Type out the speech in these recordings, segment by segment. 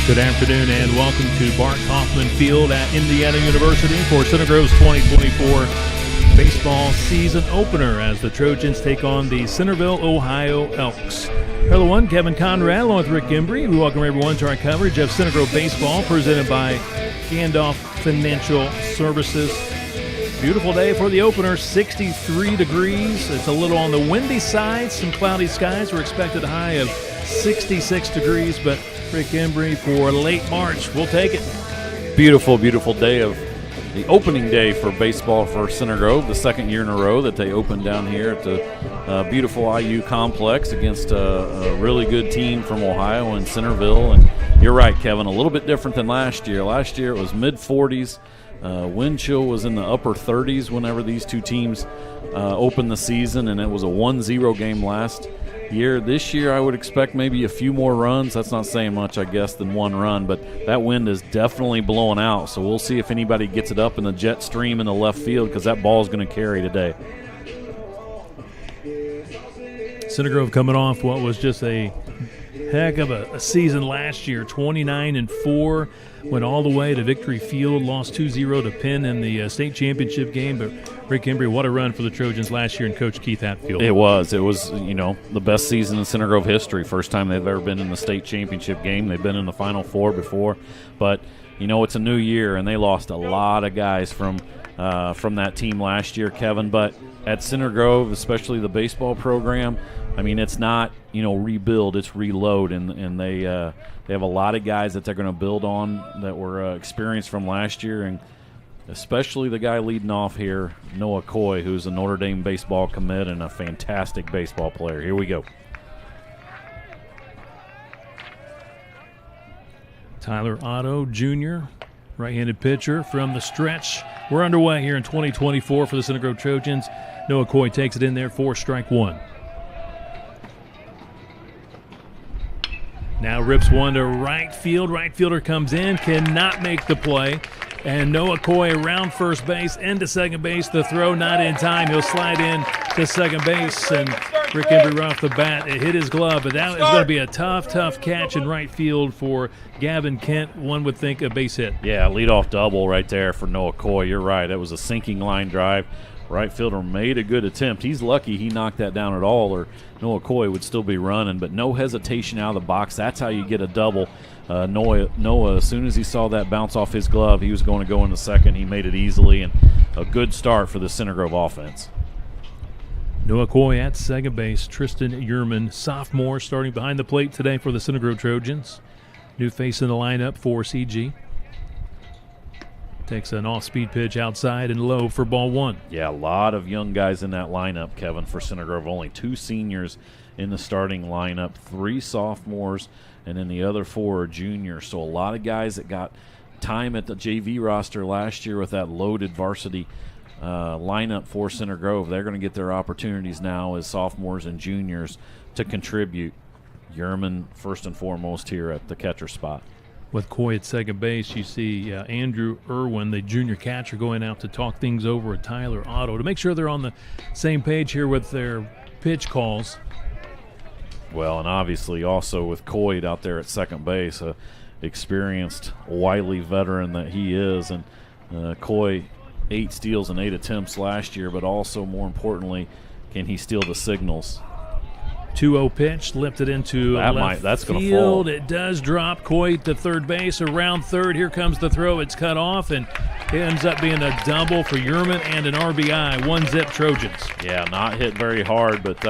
Good afternoon and welcome to Bart Hoffman Field at Indiana University for Center Grove's 2024 baseball season opener as the Trojans take on the Centerville, Ohio Elks. Hello, one, Kevin Conrad along with Rick Embry. We welcome everyone to our coverage of Center Grove baseball presented by Gandolph Financial Services. Beautiful day for the opener, 63 degrees. It's a little on the windy side, some cloudy skies. We're expected a high of 66 degrees, but Rick Embry for late March. We'll take it. Beautiful, beautiful day of the opening day for baseball for Center Grove, the second year in a row that they opened down here at the beautiful IU complex against a really good team from Ohio in Centerville. And you're right, Kevin, a little bit different than last year. Last year it was mid-40s. Wind chill was in the upper 30s whenever these two teams opened the season, and it was a 1-0 game last year. This year I would expect maybe a few more runs. That's not saying much, I guess, than one run, but that wind is definitely blowing out, so we'll see if anybody gets it up in the jet stream in the left field because that ball is going to carry today. Center Grove coming off what was just a heck of a season last year, 29-4, went all the way to Victory Field, lost 2-0 to Penn in the state championship game. But Rick Embry, what a run for the Trojans last year and Coach Keith Hatfield. It was, the best season in Center Grove history. First time they've ever been in the state championship game. They've been in the Final Four before, but it's a new year, and they lost a lot of guys from that team last year, Kevin. But at Center Grove, especially the baseball program, it's not rebuild, it's reload, and they have a lot of guys that they're going to build on that were experienced from last year, and especially the guy leading off here, Noah Coy, who's a Notre Dame baseball commit and a fantastic baseball player. Here we go. Tyler Otto Jr., right-handed pitcher from the stretch. We're underway here in 2024 for the Center Grove Trojans. Noah Coy takes it in there for strike one. Now rips one to right field. Right fielder comes in, cannot make the play. And Noah Coy around first base, into second base. The throw not in time. He'll slide in to second base. And Rick Embry right off the bat, it hit his glove. But that is going to be a tough catch in right field for Gavin Kent. One would think a base hit. Yeah, leadoff double right there for Noah Coy. You're right. It was a sinking line drive. Right fielder made a good attempt. He's lucky he knocked that down at all, or Noah Coy would still be running, but no hesitation out of the box. That's how you get a double. Noah, as soon as he saw that bounce off his glove, he was going to go in the second. He made it easily, and a good start for the Center Grove offense. Noah Coy at second base. Tristan Yerman, sophomore, starting behind the plate today for the Center Grove Trojans. New face in the lineup for CG. Takes an off-speed pitch outside and low for ball one. Yeah, a lot of young guys in that lineup, Kevin, for Center Grove. Only 2 seniors in the starting lineup, 3 sophomores, and then the other 4 are juniors. So a lot of guys that got time at the JV roster last year with that loaded varsity lineup for Center Grove. They're going to get their opportunities now as sophomores and juniors to contribute. Yerman, first and foremost, here at the catcher spot. With Coy at second base, you see Andrew Irwin, the junior catcher, going out to talk things over with Tyler Otto to make sure they're on the same page here with their pitch calls. Well, and obviously also with Coy out there at second base, a experienced, wily veteran that he is. And Coy, 8 steals and 8 attempts last year, but also more importantly, can he steal the signals? 2-0 pitch, lifted into that's field. Gonna fall. It does drop. Coy to third base, around third. Here comes the throw. It's cut off, and it ends up being a double for Yerman and an RBI. 1-zip Trojans. Yeah, not hit very hard, but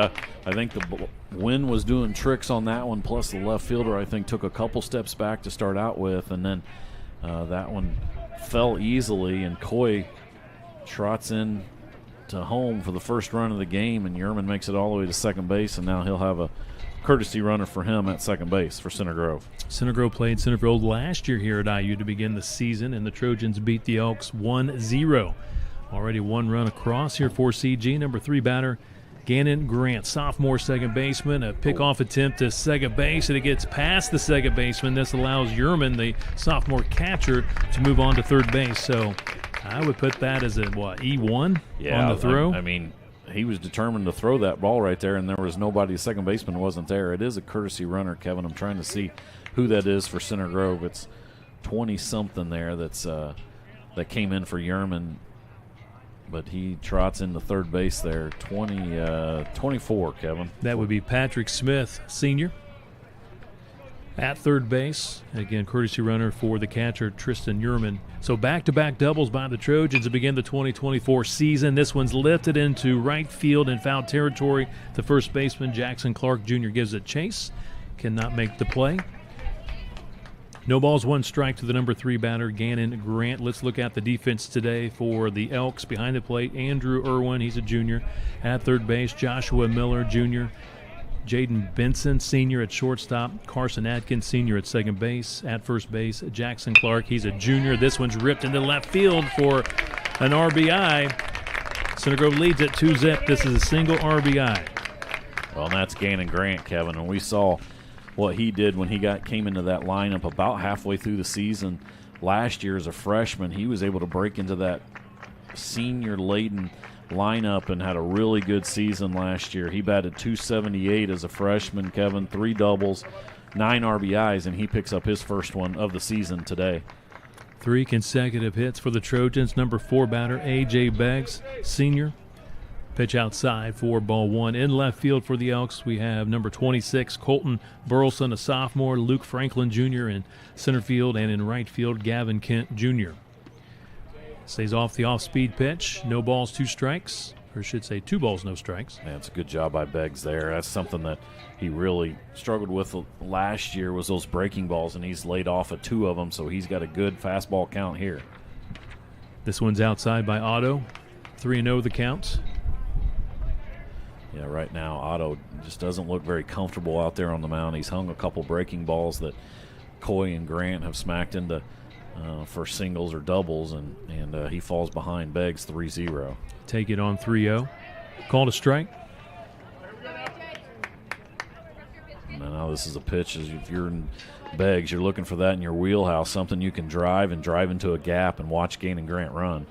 I think the wind was doing tricks on that one, plus the left fielder, I think, took a couple steps back to start out with, and then that one fell easily, and Coy trots in to home for the first run of the game, and Yerman makes it all the way to second base, and now he'll have a courtesy runner for him at second base for Center Grove. Center Grove played Centerville last year here at IU to begin the season, and the Trojans beat the Elks 1-0. Already 1 run across here for CG. Number 3 batter, Gannon Grant, sophomore second baseman. A pickoff attempt to second base, and it gets past the second baseman. This allows Yerman, the sophomore catcher, to move on to third base. So I would put that as a, E1 on the throw? I mean, he was determined to throw that ball right there, and there was nobody. Second baseman wasn't there. It is a courtesy runner, Kevin. I'm trying to see who that is for Center Grove. It's 20-something there that came in for Yerman, but he trots into third base there. 24, Kevin. That would be Patrick Smith, senior, at third base. Again, courtesy runner for the catcher, Tristan Yerman. So back-to-back doubles by the Trojans to begin the 2024 season. This one's lifted into right field in foul territory. The first baseman, Jackson Clark Jr., gives it chase. Cannot make the play. No balls, one strike to the number 3 batter, Gannon Grant. Let's look at the defense today for the Elks. Behind the plate, Andrew Irwin, he's a junior. At third base, Joshua Miller, junior. Jaden Benson, senior at shortstop. Carson Atkins, senior at second base. At first base, Jackson Clark, he's a junior. This one's ripped into left field for an RBI. Center Grove leads at 2-0. This is a single RBI. Well, and that's Gannon Grant, Kevin, and we saw what he did when he came into that lineup about halfway through the season last year as a freshman. He was able to break into that senior-laden lineup and had a really good season last year. He batted .278 as a freshman, Kevin, 3 doubles, 9 RBIs, and he picks up his first one of the season today. 3 consecutive hits for the Trojans. Number 4 batter, A.J. Beggs, senior. Pitch outside for ball 1. In left field for the Elks, we have number 26, Colton Burleson, a sophomore, Luke Franklin Jr. in center field, and in right field, Gavin Kent Jr. Stays off the off-speed pitch. No balls, 2 strikes. Or I should say 2 balls, no strikes. Yeah, it's a good job by Beggs there. That's something that he really struggled with last year was those breaking balls, and he's laid off of 2 of them, so he's got a good fastball count here. This one's outside by Otto. 3-0 the count. Yeah, right now Otto just doesn't look very comfortable out there on the mound. He's hung a couple breaking balls that Coy and Grant have smacked into for singles or doubles, and he falls behind Beggs 3-0. Take it on 3-0. Called a strike. Now this is a pitch. If you're in Beggs, you're looking for that in your wheelhouse, something you can drive into a gap and watch Gannon Grant run.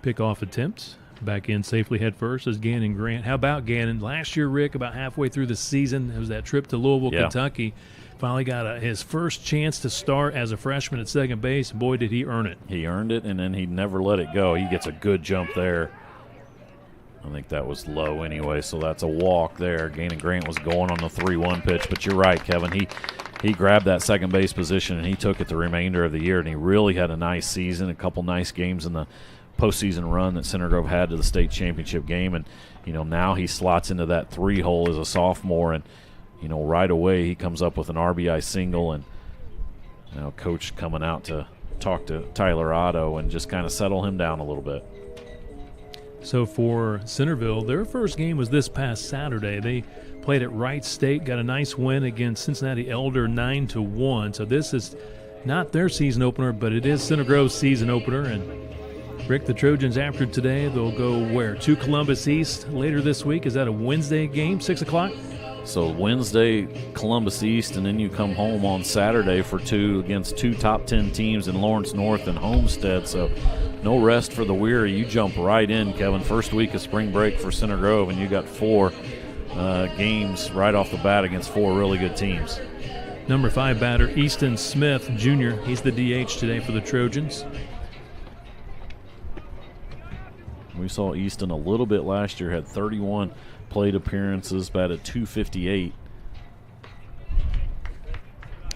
Pickoff attempt. Back in safely head first is Gannon Grant. How about Gannon? Last year, Rick, about halfway through the season, it was that trip to Louisville, Kentucky. Finally got his first chance to start as a freshman at second base, and boy, did he earn it. He earned it, and then he never let it go. He gets a good jump there. I think that was low anyway, so that's a walk there. Gannon Grant was going on the 3-1 pitch, but you're right, Kevin. He grabbed that second base position, and he took it the remainder of the year, and he really had a nice season, a couple nice games in the postseason run that Center Grove had to the state championship game. And, now he slots into that 3-hole as a sophomore, and, right away he comes up with an RBI single, and now coach coming out to talk to Tyler Otto and just kind of settle him down a little bit. So for Centerville, their first game was this past Saturday. They played at Wright State, got a nice win against Cincinnati Elder 9-1. So this is not their season opener, but it is Center Grove's season opener. And Rick, the Trojans after today, they'll go where? To Columbus East later this week. Is that a Wednesday game, 6 o'clock? So Wednesday, Columbus East, and then you come home on Saturday for 2 against 2 top 10 teams in Lawrence North and Homestead. So no rest for the weary. You jump right in, Kevin. First week of spring break for Center Grove, and you got 4 games right off the bat against 4 really good teams. Number 5 batter, Easton Smith Jr. He's the DH today for the Trojans. We saw Easton a little bit last year, had 31 plate appearances, batted .258.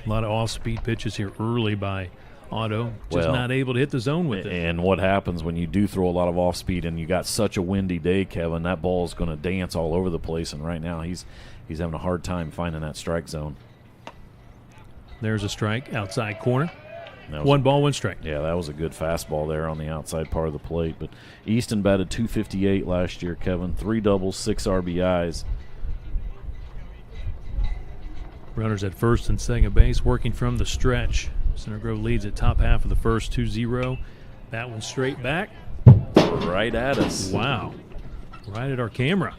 A lot of off-speed pitches here early by Otto. Just not able to hit the zone with it. And what happens when you do throw a lot of off-speed and you got such a windy day, Kevin, that ball is going to dance all over the place. And right now he's having a hard time finding that strike zone. There's a strike, outside corner. 1 ball, 1 strike. Yeah, that was a good fastball there on the outside part of the plate. But Easton batted .258 last year, Kevin. 3 doubles, 6 RBIs. Runners at first and second base working from the stretch. Center Grove leads at top half of the first, 2-0. That one straight back. Right at us. Wow. Right at our camera.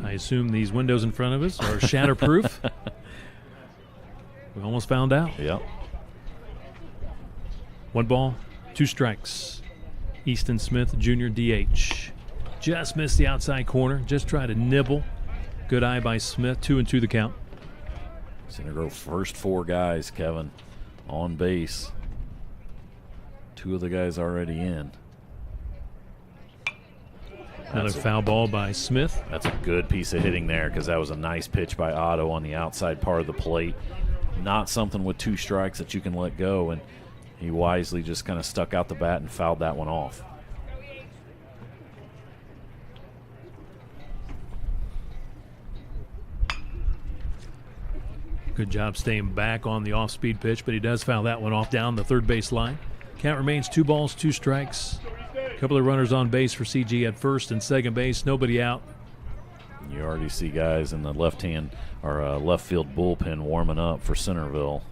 I assume these windows in front of us are shatterproof. We almost found out. Yep. 1 ball, 2 strikes. Easton Smith Jr. DH. Just missed the outside corner. Just tried to nibble Good eye by Smith. 2-2 the count. Center Grove first 4 guys, Kevin, on base. 2 of the guys already in. Another foul ball by Smith. That's a good piece of hitting there because that was a nice pitch by Otto on the outside part of the plate. Not something with 2 strikes that you can let go, and he wisely just kind of stuck out the bat and fouled that one off. Good job staying back on the off-speed pitch, but he does foul that one off down the third base line. Count remains 2 balls, 2 strikes. A couple of runners on base for CG at first and second base. Nobody out. You already see guys in the left field bullpen warming up for Centerville.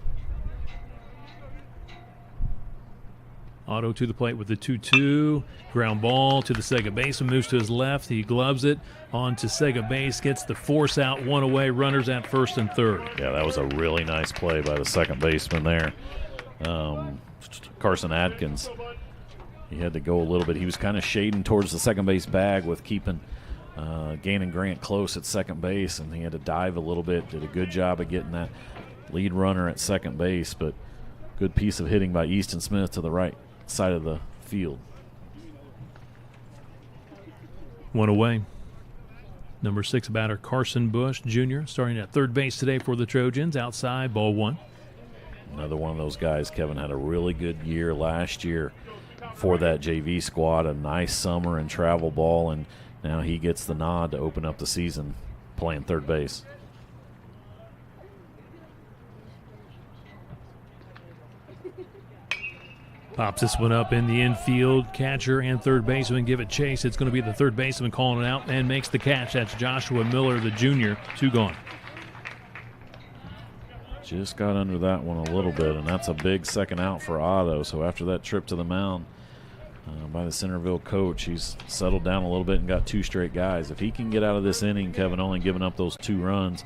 Otto to the plate with the 2-2. Ground ball to the second baseman. Moves to his left. He gloves it on to second base. Gets the force out. 1 away. Runners at first and third. Yeah, that was a really nice play by the second baseman there. Carson Adkins. He had to go a little bit. He was kind of shading towards the second base bag with keeping Gannon Grant close at second base, and he had to dive a little bit. Did a good job of getting that lead runner at second base, but good piece of hitting by Easton Smith to the right side of the field. 1 away. Number 6 batter Carson Bush Jr. starting at third base today for the Trojans. Outside, ball 1. Another one of those guys, Kevin, had a really good year last year for that JV squad. A nice summer in travel ball, and now he gets the nod to open up the season playing third base. Pops this one up in the infield. Catcher and third baseman give it chase. It's going to be the third baseman calling it out and makes the catch. That's Joshua Miller, the junior. 2 gone. Just got under that one a little bit, and that's a big second out for Otto. So after that trip to the mound by the Centerville coach, he's settled down a little bit and got 2 straight guys. If he can get out of this inning, Kevin, only giving up those 2 runs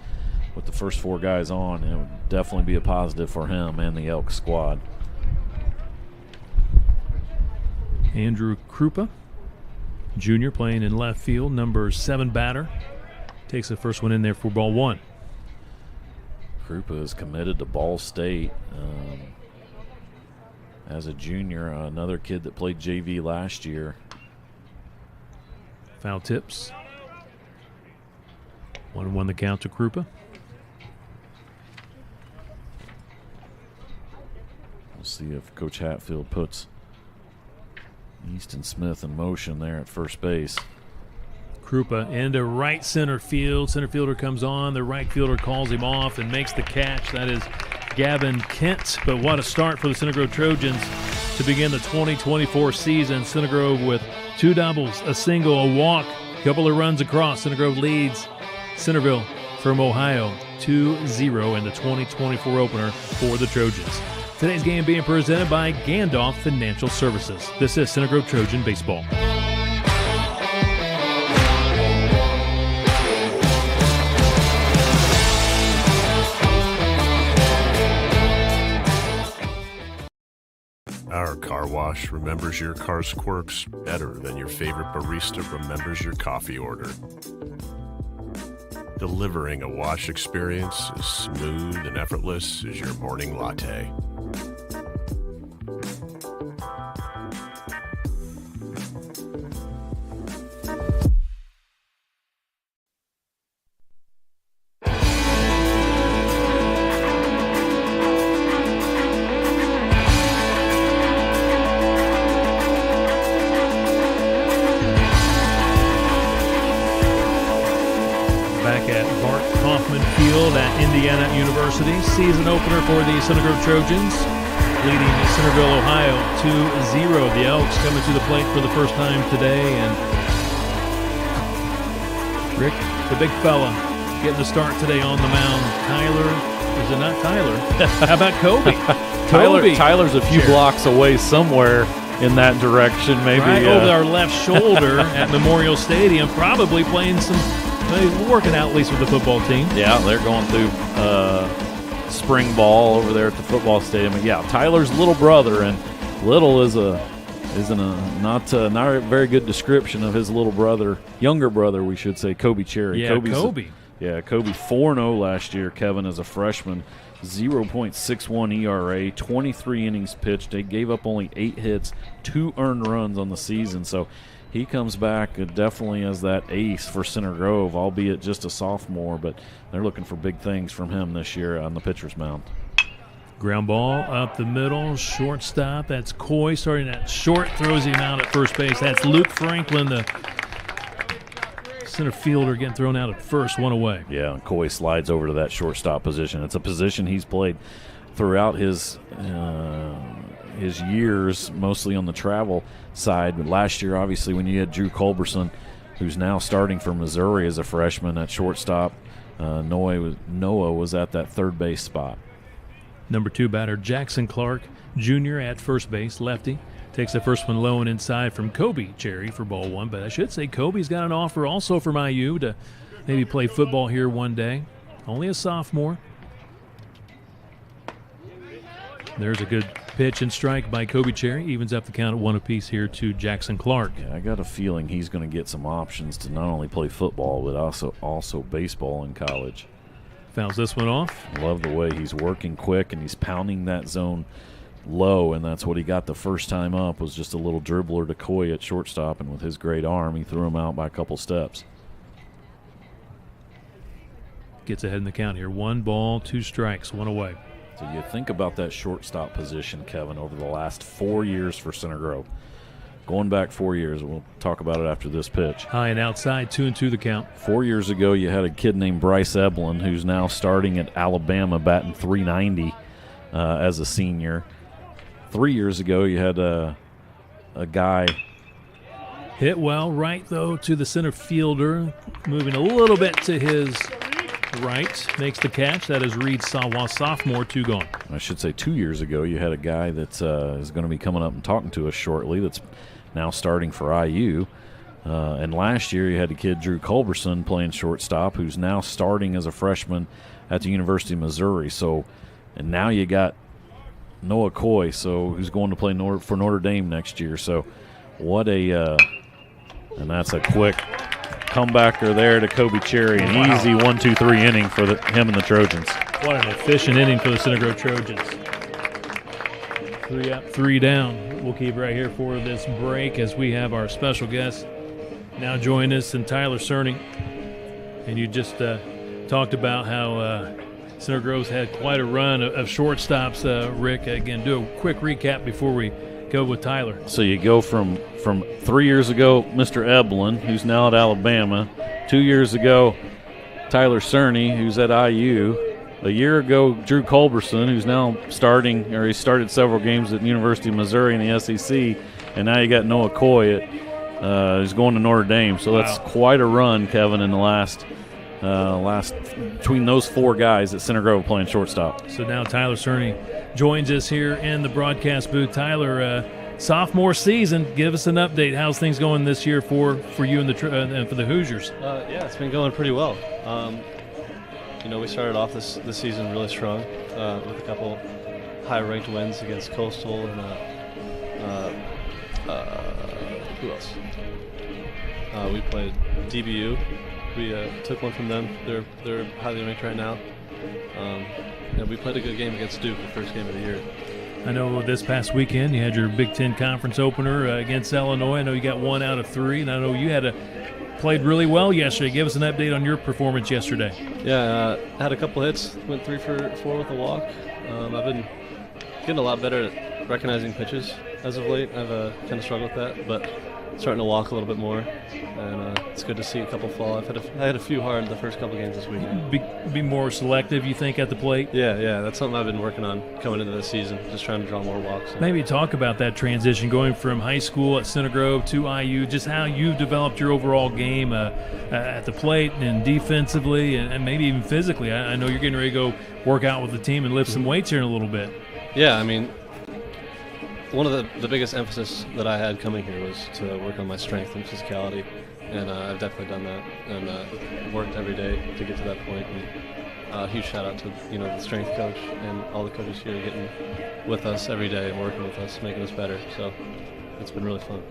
with the first 4 guys on, it would definitely be a positive for him and the Elk squad. Andrew Krupa, junior, playing in left field. Number 7 batter. Takes the first one in there for ball 1. Krupa is committed to Ball State as a junior. Another kid that played JV last year. Foul tips. 1-1 the count to Krupa. We'll see if Coach Hatfield puts Easton Smith in motion there at first base. Krupa into right center field. Center fielder comes on. The right fielder calls him off and makes the catch. That is Gavin Kent. But what a start for the Center Grove Trojans to begin the 2024 season. Center Grove with 2 doubles, a single, a walk, a couple of runs across. Center Grove leads Centerville from Ohio 2-0 in the 2024 opener for the Trojans. Today's game being presented by Gandolph Financial Services. This is Center Grove Trojan Baseball. Our car wash remembers your car's quirks better than your favorite barista remembers your coffee order. Delivering a wash experience as smooth and effortless as your morning latte. University. Season opener for the Center Grove Trojans, leading Centerville, Ohio 2-0. The Elks coming to the plate for the first time today, and Rick, the big fella, getting the start today on the mound. Tyler, is it not Tyler? How about Kobe? Tyler's a few blocks away somewhere in that direction, maybe. Right over our left shoulder at Memorial Stadium, probably playing some, working out at least with the football team. Yeah, they're going through spring ball over there at the football stadium. And yeah, Tyler's little brother, and little isn't a not a very good description of his little brother, younger brother, we should say, Kobe Cery. Yeah, Kobe. Yeah, Kobe 4-0 last year, Kevin, as a freshman. 0.61 ERA, 23 innings pitched. They gave up only 8 hits, 2 earned runs on the season. So he comes back definitely as that ace for Center Grove, albeit just a sophomore, but they're looking for big things from him this year on the pitcher's mound. Ground ball up the middle, shortstop. That's Coy starting that short, throws him out at first base. That's Luke Franklin, the center fielder, getting thrown out at first, one away. Yeah, and Coy slides over to that shortstop position. It's a position he's played throughout his years, mostly on the travel side. But last year, obviously, when you had Drew Culberson, who's now starting for Missouri as a freshman at shortstop, Noah was at that third base spot. Number 2 batter, Jackson Clark Jr. at first base, lefty. Takes the first one low and inside from Kobe Cery for ball 1. But I should say Kobe's got an offer also from IU to maybe play football here one day. Only a sophomore. There's a good pitch and strike by Kobe Cery. Evens up the count at 1 apiece here to Jackson Clark. Yeah, I got a feeling he's going to get some options to not only play football but also baseball in college. Fouls this one off. Love the way he's working quick and he's pounding that zone low, and that's what he got the first time up, was just a little dribbler to Coy at shortstop, and with his great arm, he threw him out by a couple steps. Gets ahead in the count here. 1 ball, 2 strikes, 1 away. So you think about that shortstop position, Kevin, over the last 4 years for Center Grove. Going back 4 years, we'll talk about it after this pitch. High and outside, 2-2 the count. 4 years ago, you had a kid named Bryce Eblin, who's now starting at Alabama, batting .390 as a senior. 3 years ago, you had a guy hit well right, though, to the center fielder, moving a little bit to his right, makes the catch. That is Reed Sawa, sophomore, 2 gone. I should say 2 years ago, you had a guy that is going to be coming up and talking to us shortly that's now starting for IU. And last year, you had a kid, Drew Culberson, playing shortstop, who's now starting as a freshman at the University of Missouri. And now you got Noah Coy, who's going to play for Notre Dame next year. So what and that's a quick comebacker there to Kobe Cery. An easy 1-2-3 inning for him and the Trojans. What an efficient inning for the Center Grove Trojans. 3 up, 3 down. We'll keep right here for this break as we have our special guest now join us, and Tyler Cery. And you just talked about how Center Grove's had quite a run of shortstops, Rick. Again, do a quick recap before we go with Tyler. So you go from 3 years ago, Mr. Eblin, who's now at Alabama. 2 years ago, Tyler Cery, who's at IU. A year ago, Drew Culberson, who's now starting, or he started several games at the University of Missouri in the SEC. And now you got Noah Coy, who's going to Notre Dame. So that's quite a run, Kevin, in the last between those 4 guys at Center Grove playing shortstop. So now Tyler Cery joins us here in the broadcast booth. Tyler, sophomore season, give us an update. How's things going this year for you and for the Hoosiers? Yeah, it's been going pretty well. We started off this season really strong with a couple high-ranked wins against Coastal and who else? We played DBU. We took one from them. They're highly ranked right now. We played a good game against Duke, the first game of the year. I know this past weekend you had your Big Ten Conference opener against Illinois. I know you got 1 out of 3, and I know you played really well yesterday. Give us an update on your performance yesterday. Yeah, had a couple hits, went 3 for 4 with a walk. I've been getting a lot better at recognizing pitches as of late. I've kind of struggled with that, but starting to walk a little bit more, and it's good to see a couple fall. I had a few hard the first couple games this weekend. Be more selective, you think, at the plate? Yeah, that's something I've been working on coming into this season, just trying to draw more walks. Maybe talk about that transition going from high school at Center Grove to IU, just how you've developed your overall game at the plate and defensively and maybe even physically. I know you're getting ready to go work out with the team and lift some weights here in a little bit. Yeah, I mean, one of the biggest emphasis that I had coming here was to work on my strength and physicality, and I've definitely done that and worked every day to get to that point. And huge shout out to the strength coach and all the coaches here getting with us every day and working with us, making us better. So it's been really fun.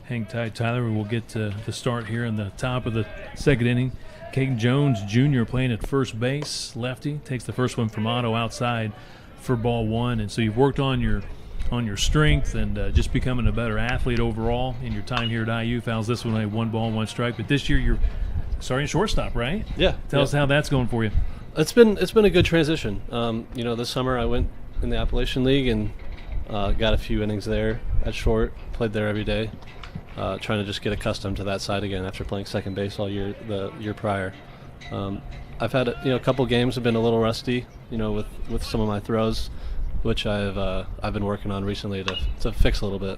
Hang tight, Tyler. We'll get to the start here in the top of the second inning. Caden Jones Jr. playing at first base, lefty, takes the first one from Otto outside for ball one. And so you've worked on your strength and just becoming a better athlete overall in your time here at IU. Fouls this one a 1 ball, 1 strike. But this year you're starting shortstop, right? Yeah. Tell us how that's going for you. It's been a good transition. This summer I went in the Appalachian League and got a few innings there at short. Played there every day, trying to just get accustomed to that side again after playing second base all year the year prior. I've had a couple games have been a little rusty, with some of my throws, which I've been working on recently to fix a little bit.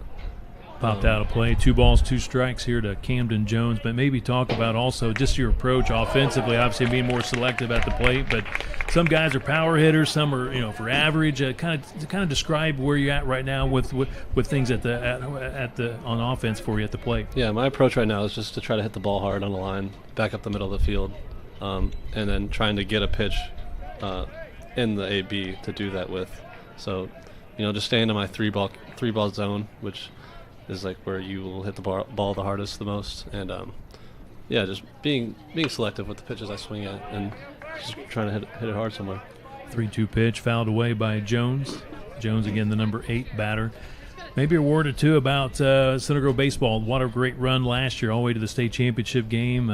Popped out of play. 2 balls, 2 strikes here to Camden Jones. But maybe talk about also just your approach offensively, obviously being more selective at the plate. But some guys are power hitters, some are for average. Kind of describe where you're at right now with things on offense for you at the plate. Yeah, my approach right now is just to try to hit the ball hard on the line, back up the middle of the field, and then trying to get a pitch in the AB to do that with. So, just staying in my three ball zone, which is like where you will hit the ball the hardest, the most, and just being selective with the pitches I swing at, and just trying to hit it hard somewhere. 3-2 pitch fouled away by Jones. Jones again, the number 8 batter. Maybe a word or two about Center Grove baseball. What a great run last year, all the way to the state championship game.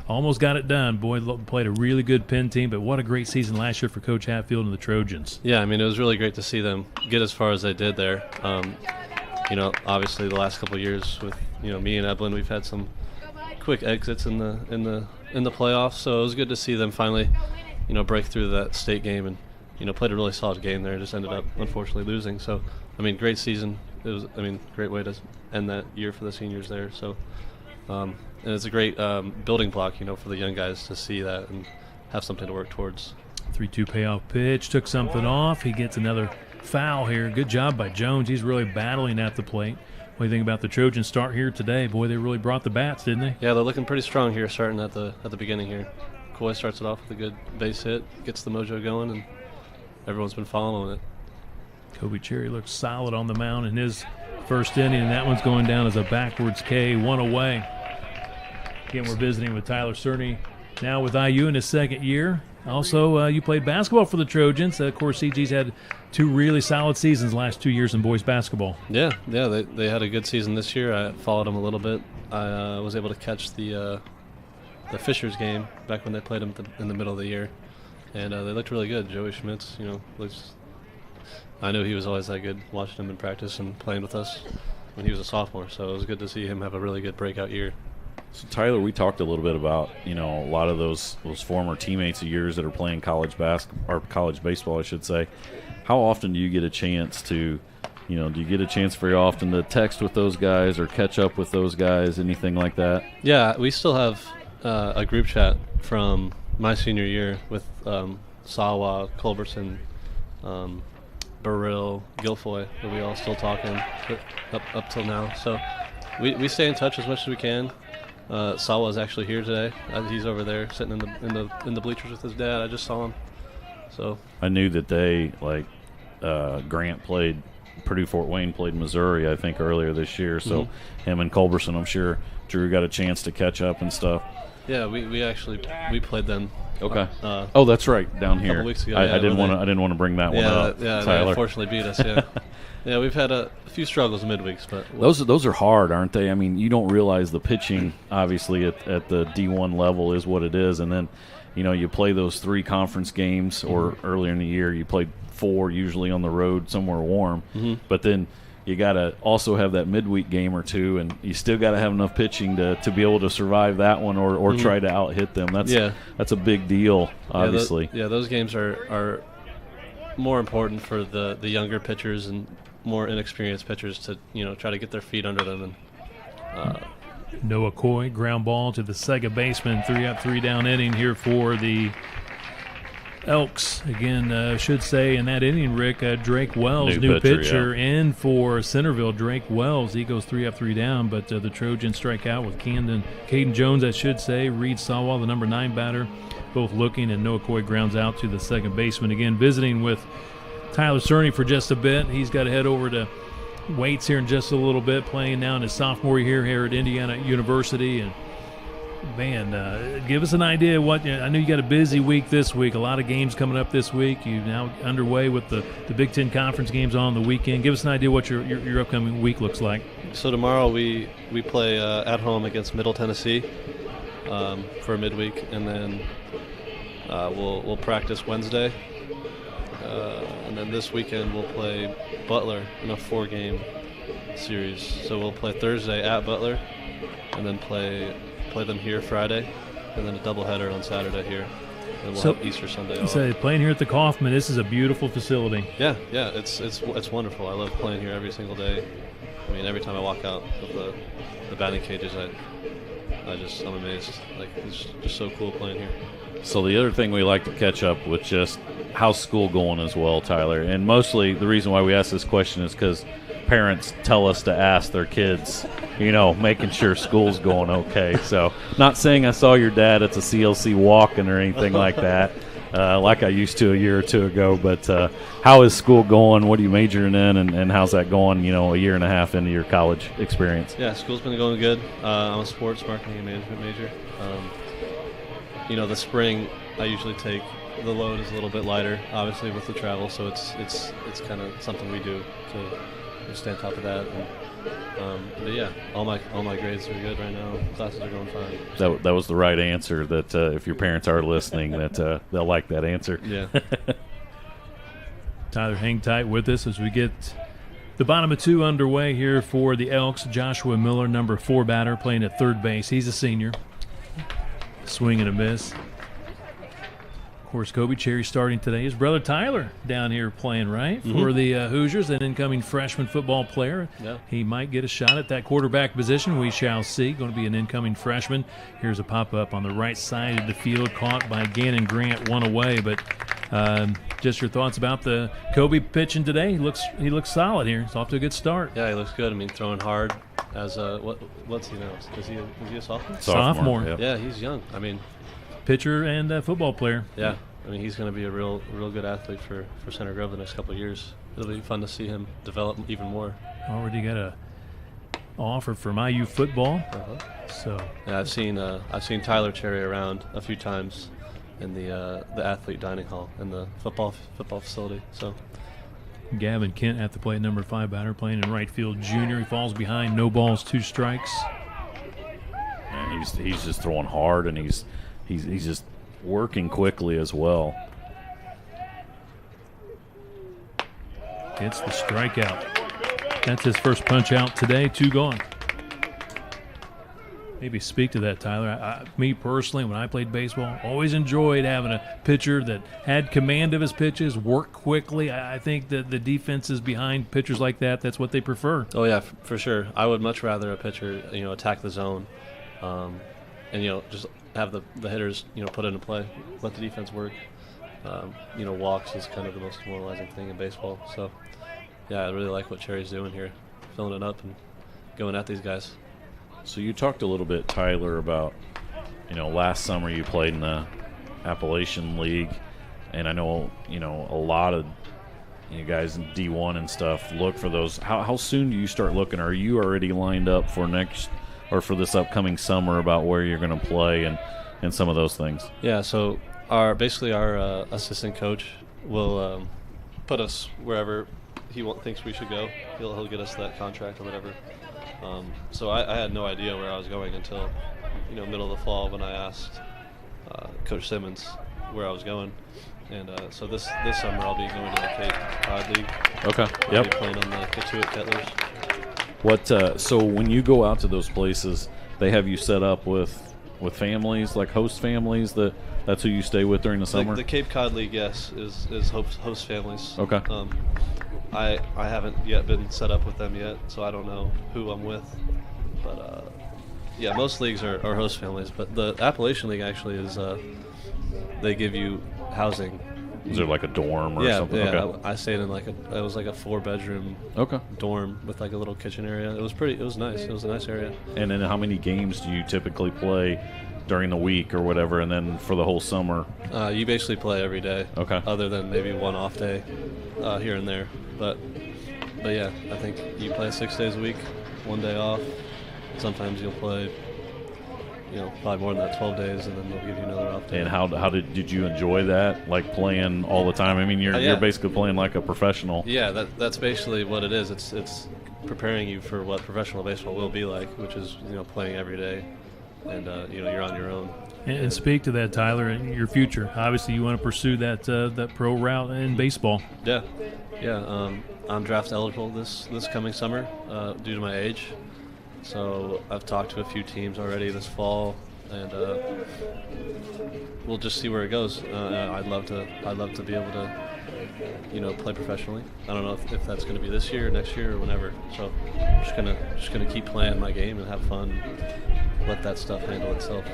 Almost got it done. Boy, played a really good Penn team, but what a great season last year for Coach Hatfield and the Trojans. Yeah, it was really great to see them get as far as they did there. Obviously the last couple of years with me and Eblin, we've had some quick exits in the playoffs. So it was good to see them finally, break through that state game and played a really solid game there. Just ended up unfortunately losing. So great season. It was great way to end that year for the seniors there. So and it's a great building block for the young guys to see that and have something to work towards. 3-2 payoff pitch, took something off. He gets another foul here. Good job by Jones. He's really battling at the plate. What do you think about the Trojans start here today? Boy, they really brought the bats, didn't they? Yeah, they're looking pretty strong here starting at the beginning here. Coy starts it off with a good base hit, gets the mojo going, and everyone's been following it. Kobe Cherry looks solid on the mound in his first inning, and that one's going down as a backwards K, 1 away. Again, we're visiting with Tyler Cery, now with IU in his second year. Also, you played basketball for the Trojans. Of course, CG's had 2 really solid seasons last 2 years in boys basketball. Yeah, they had a good season this year. I followed them a little bit. I was able to catch the Fishers game back when they played them in the middle of the year, and they looked really good. Joey Schmitz, I knew he was always that good watching him in practice and playing with us when he was a sophomore, so it was good to see him have a really good breakout year. So Tyler, we talked a little bit about a lot of those former teammates of yours that are playing college baseball, I should say. How often do you get a chance to, do you get a chance very often to text with those guys or catch up with those guys, anything like that? Yeah, we still have a group chat from my senior year with Sawa, Culberson, Burrill, Guilfoyle, that we all still talking up till now. So we stay in touch as much as we can. Sawa's actually here today. He's over there sitting in the bleachers with his dad. I just saw him. So I knew that they Grant played Purdue Fort Wayne, played Missouri, I think, earlier this year. So him and Culberson, I'm sure Drew got a chance to catch up and stuff. Yeah, we played them. Okay. That's right, down here. A couple weeks ago. I didn't want to bring that one up. Yeah, Tyler. they unfortunately beat us. Yeah. Yeah, we've had a few struggles midweeks, but those are hard, aren't they? You don't realize the pitching, obviously, at the D1 level is what it is, and then, you play those 3 conference games, or earlier in the year you played 4, usually on the road somewhere warm, but then you got to also have that midweek game or 2, and you still got to have enough pitching to be able to survive that one or try to out-hit them. That's a big deal, obviously. Those games are more important for the younger pitchers and more inexperienced pitchers to try to get their feet under them. And Noah Coy, ground ball to the second baseman, 3 up, 3 down inning here for the Elks. Again, should say in that inning, Rick, Drake Wells, new pitcher, and for Centerville, Drake Wells, he goes 3 up, 3 down, but the Trojans strike out with Caden Jones, I should say, Reed Sawall, the number 9 batter, both looking, and Noah Coy grounds out to the second baseman. Again, visiting with Tyler Cery for just a bit. He's got to head over to Waits here in just a little bit, playing now in his sophomore year here at Indiana University. And Man, give us an idea what I know you got a busy week this week. A lot of games coming up this week. You're now underway with the Big Ten Conference games on the weekend. Give us an idea what your upcoming week looks like. So tomorrow we play at home against Middle Tennessee for a midweek, and then we'll practice Wednesday, and then this weekend we'll play Butler in a 4-game series. So we'll play Thursday at Butler, and then play them here Friday, and then a doubleheader on Saturday here. And we'll have Easter Sunday off. So playing here at the Kaufman, this is a beautiful facility. Yeah, it's wonderful. I love playing here every single day. I mean, every time I walk out of the batting cages, I'm amazed. Like, it's just so cool playing here. So the other thing we like to catch up with, just how's school going as well, Tyler? And mostly the reason why we ask this question is because parents tell us to ask their kids, making sure school's going okay. So not saying I saw your dad at the CLC walking or anything like that, like I used to a year or two ago. But how is school going? What are you majoring in, and how's that going, a year and a half into your college experience? Yeah, school's been going good. I'm a sports marketing and management major. The spring I usually take the load is a little bit lighter, obviously, with the travel. So it's kind of something we do to stay on top of that. But yeah, all my grades are good right now. Classes are going fine. That was the right answer. That if your parents are listening, that they'll like that answer. Yeah. Tyler, hang tight with us as we get the bottom of 2 underway here for the Elks. Joshua Miller, number 4 batter, playing at third base. He's a senior. Swing and a miss. Of course, Kobe Cery starting today. His brother Tyler down here playing, right, for the Hoosiers, an incoming freshman football player. Yeah. He might get a shot at that quarterback position. We shall see. Going to be an incoming freshman. Here's a pop-up on the right side of the field, caught by Gannon Grant, one away. But just your thoughts about the Kobe pitching today. He looks solid here. He's off to a good start. Yeah, he looks good. I mean, throwing hard. As what's he now? Is he a sophomore? Sophomore. Yep. Yeah, he's young. I mean, pitcher and football player. Yeah, I mean, he's going to be a real good athlete for Center Grove the next couple of years. It'll be fun to see him develop even more. Already got a offer from IU football. So yeah, I've seen Tyler Cery around a few times in the athlete dining hall in the football facility. So Gavin Kent at the plate, number 5 batter, playing in right field. Junior, he falls behind. No balls, 2 strikes. And he's just throwing hard, and he's just working quickly as well. It's the strikeout. That's his first punch out today. 2 gone. Maybe speak to that, Tyler. Me personally, when I played baseball, always enjoyed having a pitcher that had command of his pitches, worked quickly. I think that the defenses behind pitchers like that, that's what they prefer. Oh, yeah, for sure. I would much rather a pitcher, attack the zone and, just have the hitters, put into play, let the defense work. Walks is kind of the most demoralizing thing in baseball. So, yeah, I really like what Cery's doing here, filling it up and going at these guys. So you talked a little bit, Tyler, about, last summer you played in the Appalachian League, and I know, a lot of you guys in D1 and stuff look for those. How soon do you start looking? Are you already lined up for for this upcoming summer about where you're going to play and some of those things? Yeah, so our assistant coach will put us wherever he thinks we should go. He'll get us that contract or whatever. So I had no idea where I was going until, middle of the fall when I asked Coach Simmons where I was going. And so this summer I'll be going to the Cape Cod League. Okay. I'll be playing on the Katuitt Kettlers. So when you go out to those places, they have you set up with families, like host families, that's who you stay with during the summer? The Cape Cod League, yes, is host families. Okay. I haven't yet been set up with them yet, so I don't know who I'm with. But, yeah, most leagues are host families. But the Appalachian League actually is they give you housing. Is there like a dorm or something? Yeah, okay. I stayed in it was like a 4-bedroom dorm with like a little kitchen area. It was nice. It was a nice area. And then how many games do you typically play during the week or whatever, and then for the whole summer? You basically play every day. Okay. Other than maybe one off day here and there. But yeah, I think you play 6 days a week, 1 day off. Sometimes you'll play probably more than that, 12 days, and then they'll give you another off day. And how did you enjoy that? Like playing all the time? I mean, you're basically playing like a professional. Yeah, that's basically what it is. It's preparing you for what professional baseball will be like, which is playing every day, and you're on your own. And speak to that, Tyler, in your future. Obviously, you want to pursue that pro route in baseball. Yeah. I'm draft eligible this coming summer due to my age. So I've talked to a few teams already this fall, and we'll just see where it goes. I'd love to be able to play professionally. I don't know if that's going to be this year, next year, or whenever. So I'm just gonna keep playing my game and have fun. Let that stuff handle itself.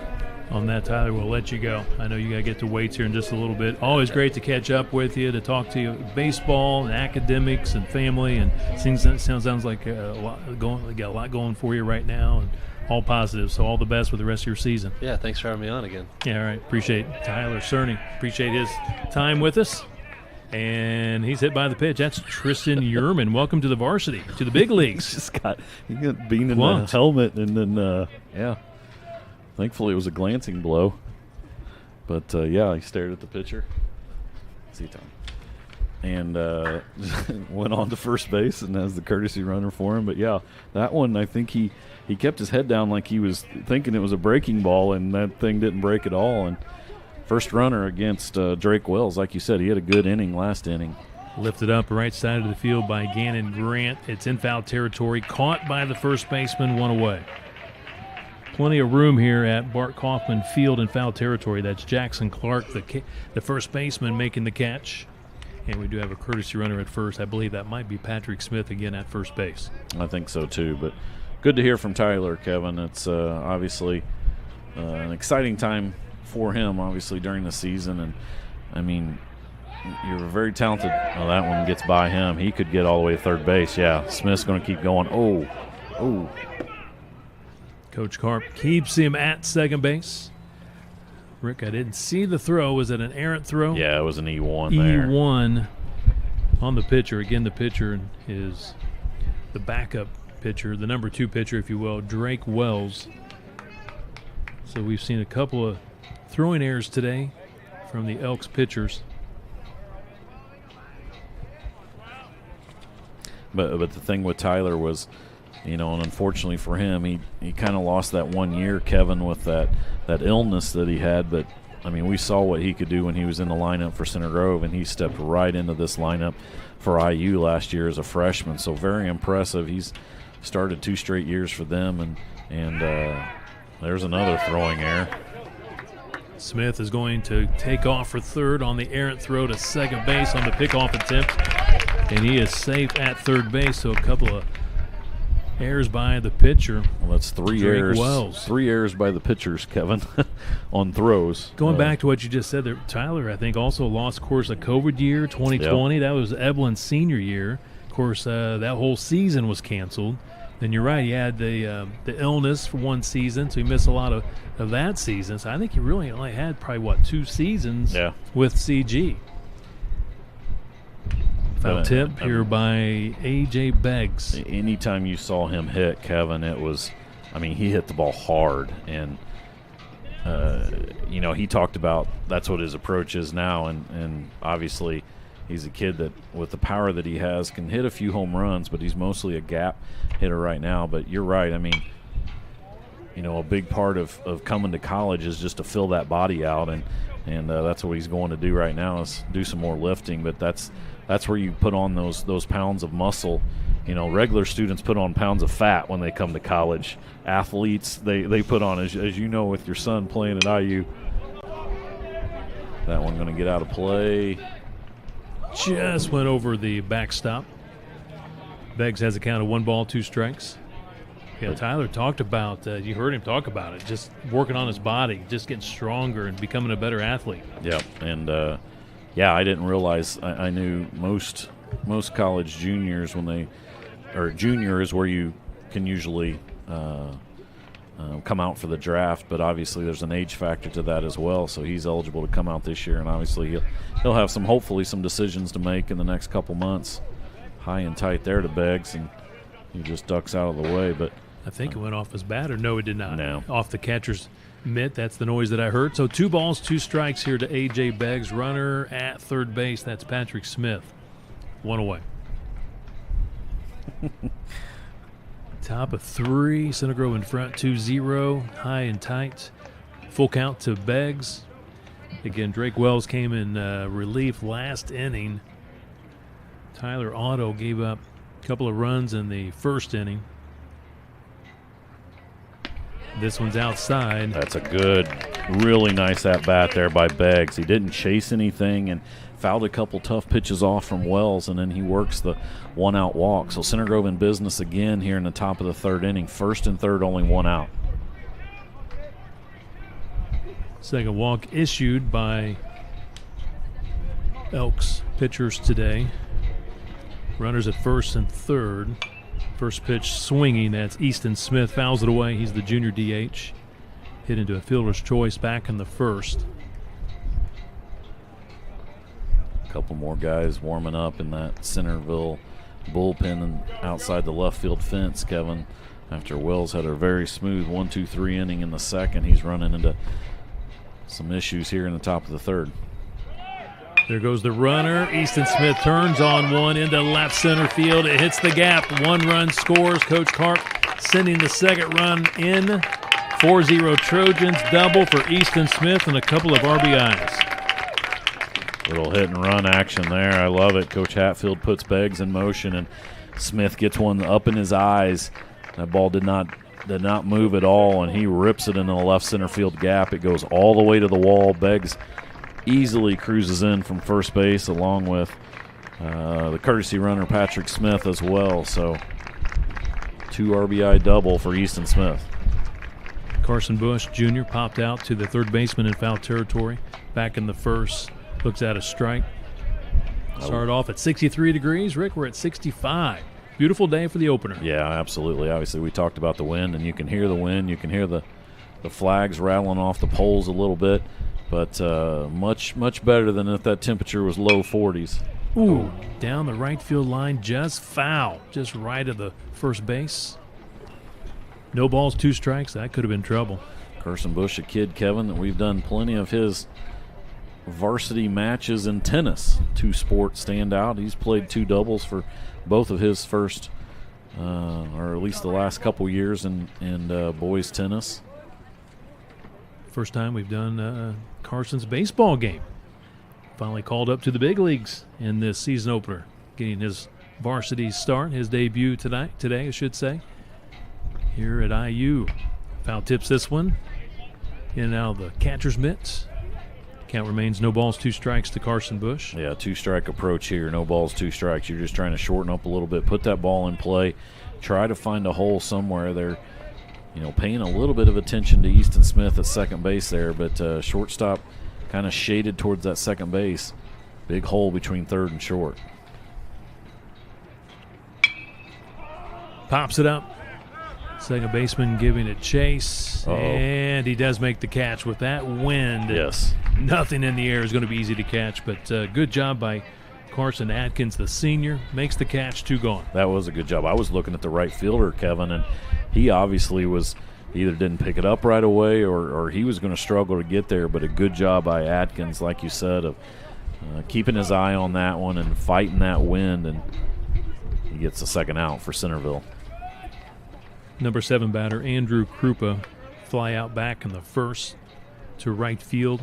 On that, Tyler, we'll let you go. I know you got to get to weights here in just a little bit. Always great to catch up with you, to talk to you baseball and academics and family, and sounds like a lot going for you right now, and all positive. So all the best with the rest of your season. Yeah, thanks for having me on again. Yeah, all right. Appreciate Tyler Cery. Appreciate his time with us. And he's hit by the pitch. That's Tristan Yerman. Welcome to the varsity, to the big leagues. he got beamed in the helmet, and then thankfully, it was a glancing blow. But, he stared at the pitcher. See, Tom. And went on to first base and has the courtesy runner for him. But, that one, I think he kept his head down like he was thinking it was a breaking ball, and that thing didn't break at all. And first runner against Drake Wells. Like you said, he had a good inning last inning. Lifted up right side of the field by Gannon Grant. It's in foul territory. Caught by the first baseman, one away. Plenty of room here at Bart Kaufman Field in foul territory. That's Jackson Clark, the first baseman, making the catch. And we do have a courtesy runner at first. I believe that might be Patrick Smith again at first base. I think so, too. But good to hear from Tyler, Kevin. It's obviously an exciting time for him, obviously, during the season. And, I mean, you're very talented. Oh, that one gets by him. He could get all the way to third base. Yeah, Smith's going to keep going. Oh. Coach Karp keeps him at second base. Rick, I didn't see the throw. Was it an errant throw? Yeah, it was an E1 there. E1 on the pitcher. Again, the pitcher is the backup pitcher, the number 2 pitcher, if you will, Drake Wells. So we've seen a couple of throwing errors today from the Elks pitchers. But the thing with Tyler was, and unfortunately for him, he kind of lost that 1 year, Kevin, with that illness that he had. But, I mean, we saw what he could do when he was in the lineup for Center Grove, and he stepped right into this lineup for IU last year as a freshman. So very impressive. He's started 2 straight years for them, and there's another throwing error. Smith is going to take off for third on the errant throw to second base on the pickoff attempt, and he is safe at third base. So a couple of errors by the pitcher. Well, that's 3 Drake errors. Wells. 3 errors by the pitchers, Kevin, on throws. Going back to what you just said there, Tyler, I think also lost, of course, a COVID year, 2020. Yep. That was Evelyn's senior year. Of course, that whole season was canceled. Then you're right, he had the illness for one season, so he missed a lot of that season. So I think he really only had probably, 2 seasons with CG. Foul tip here by A.J. Beggs. Anytime you saw him hit, Kevin, it was, he hit the ball hard. And, he talked about that's what his approach is now. And obviously he's a kid that, with the power that he has, can hit a few home runs, but he's mostly a gap hitter right now. But you're right. A big part of coming to college is just to fill that body out. And that's what he's going to do right now, is do some more lifting. But that's where you put on those pounds of muscle. Regular students put on pounds of fat when they come to college. Athletes, they put on, as you know, with your son playing at IU. That one going to get out of play. Just went over the backstop. Beggs has a count of 1 ball, 2 strikes. Yeah, Tyler talked about, you heard him talk about it, just working on his body, just getting stronger and becoming a better athlete. Yeah, and I didn't realize. I knew most college juniors, junior is where you can usually come out for the draft, but obviously there's an age factor to that as well. So he's eligible to come out this year, and obviously he'll have hopefully some decisions to make in the next couple months. High and tight there to Beggs, and he just ducks out of the way. But I think it went off his bat, or no, it did not. No. Off the catcher's Mitt, that's the noise that I heard. So 2 balls, 2 strikes here to A.J. Beggs. Runner at third base. That's Patrick Smith. 1 away. Top of 3. Center Grove in front 2-0. High and tight. Full count to Beggs. Again, Drake Wells came in relief last inning. Tyler Otto gave up a couple of runs in the first inning. This one's outside. That's a good, really nice at-bat there by Beggs. He didn't chase anything and fouled a couple tough pitches off from Wells, and then he works the 1-out walk. So Center Grove in business again here in the top of the 3rd inning. 1st and 3rd, only 1 out. Second walk issued by Elks pitchers today. Runners at 1st and 3rd. First pitch swinging, that's Easton Smith. Fouls it away. He's the junior DH. Hit into a fielder's choice back in the 1st. A couple more guys warming up in that Centerville bullpen and outside the left field fence, Kevin. After Wells had a very smooth 1-2-3 inning in the 2nd, he's running into some issues here in the top of the 3rd. There goes the runner. Easton Smith turns on one into left center field. It hits the gap. 1 run scores. Coach Karp sending the 2nd run in. 4-0 Trojans. Double for Easton Smith and a couple of RBIs. Little hit and run action there. I love it. Coach Hatfield puts Beggs in motion, and Smith gets one up in his eyes. That ball did not move at all, and he rips it into the left center field gap. It goes all the way to the wall. Beggs easily cruises in from first base along with the courtesy runner Patrick Smith as well. So 2 RBI double for Easton Smith. Carson Bush Jr. popped out to the 3rd baseman in foul territory. Back in the 1st. Looks at a strike. Started off at 63 degrees. Rick, we're at 65. Beautiful day for the opener. Yeah, absolutely. Obviously, we talked about the wind, and you can hear the wind. You can hear the flags rattling off the poles a little bit. But much better than if that temperature was low 40s. Ooh, down the right field line, just foul. Just right of the first base. No balls, 2 strikes. That could have been trouble. Carson Bush, a kid, Kevin, that we've done plenty of his varsity matches in tennis. 2 sports stand out. He's played 2 doubles for both of his first, or at least the last couple years in boys tennis. First time we've done Carson's baseball game. Finally called up to the big leagues in this season opener. Getting his varsity start, his debut today, I should say, here at IU. Foul tips this one. In and out of the catcher's mitts. Count remains no balls, 2 strikes to Carson Bush. Yeah, 2-strike approach here. No balls, 2 strikes. You're just trying to shorten up a little bit, put that ball in play, try to find a hole somewhere there. Paying a little bit of attention to Easton Smith at second base there, but shortstop kind of shaded towards that second base. Big hole between 3rd and short. Pops it up. Second baseman giving it chase. And he does make the catch with that wind. Yes. Nothing in the air is going to be easy to catch, but good job by Carson Atkins, the senior. Makes the catch, 2 gone. That was a good job. I was looking at the right fielder, Kevin, and he obviously was either didn't pick it up right away or he was going to struggle to get there, but a good job by Atkins, like you said, of keeping his eye on that one and fighting that wind, and he gets the 2nd out for Centerville. Number 7 batter, Andrew Krupa, fly out back in the 1st to right field.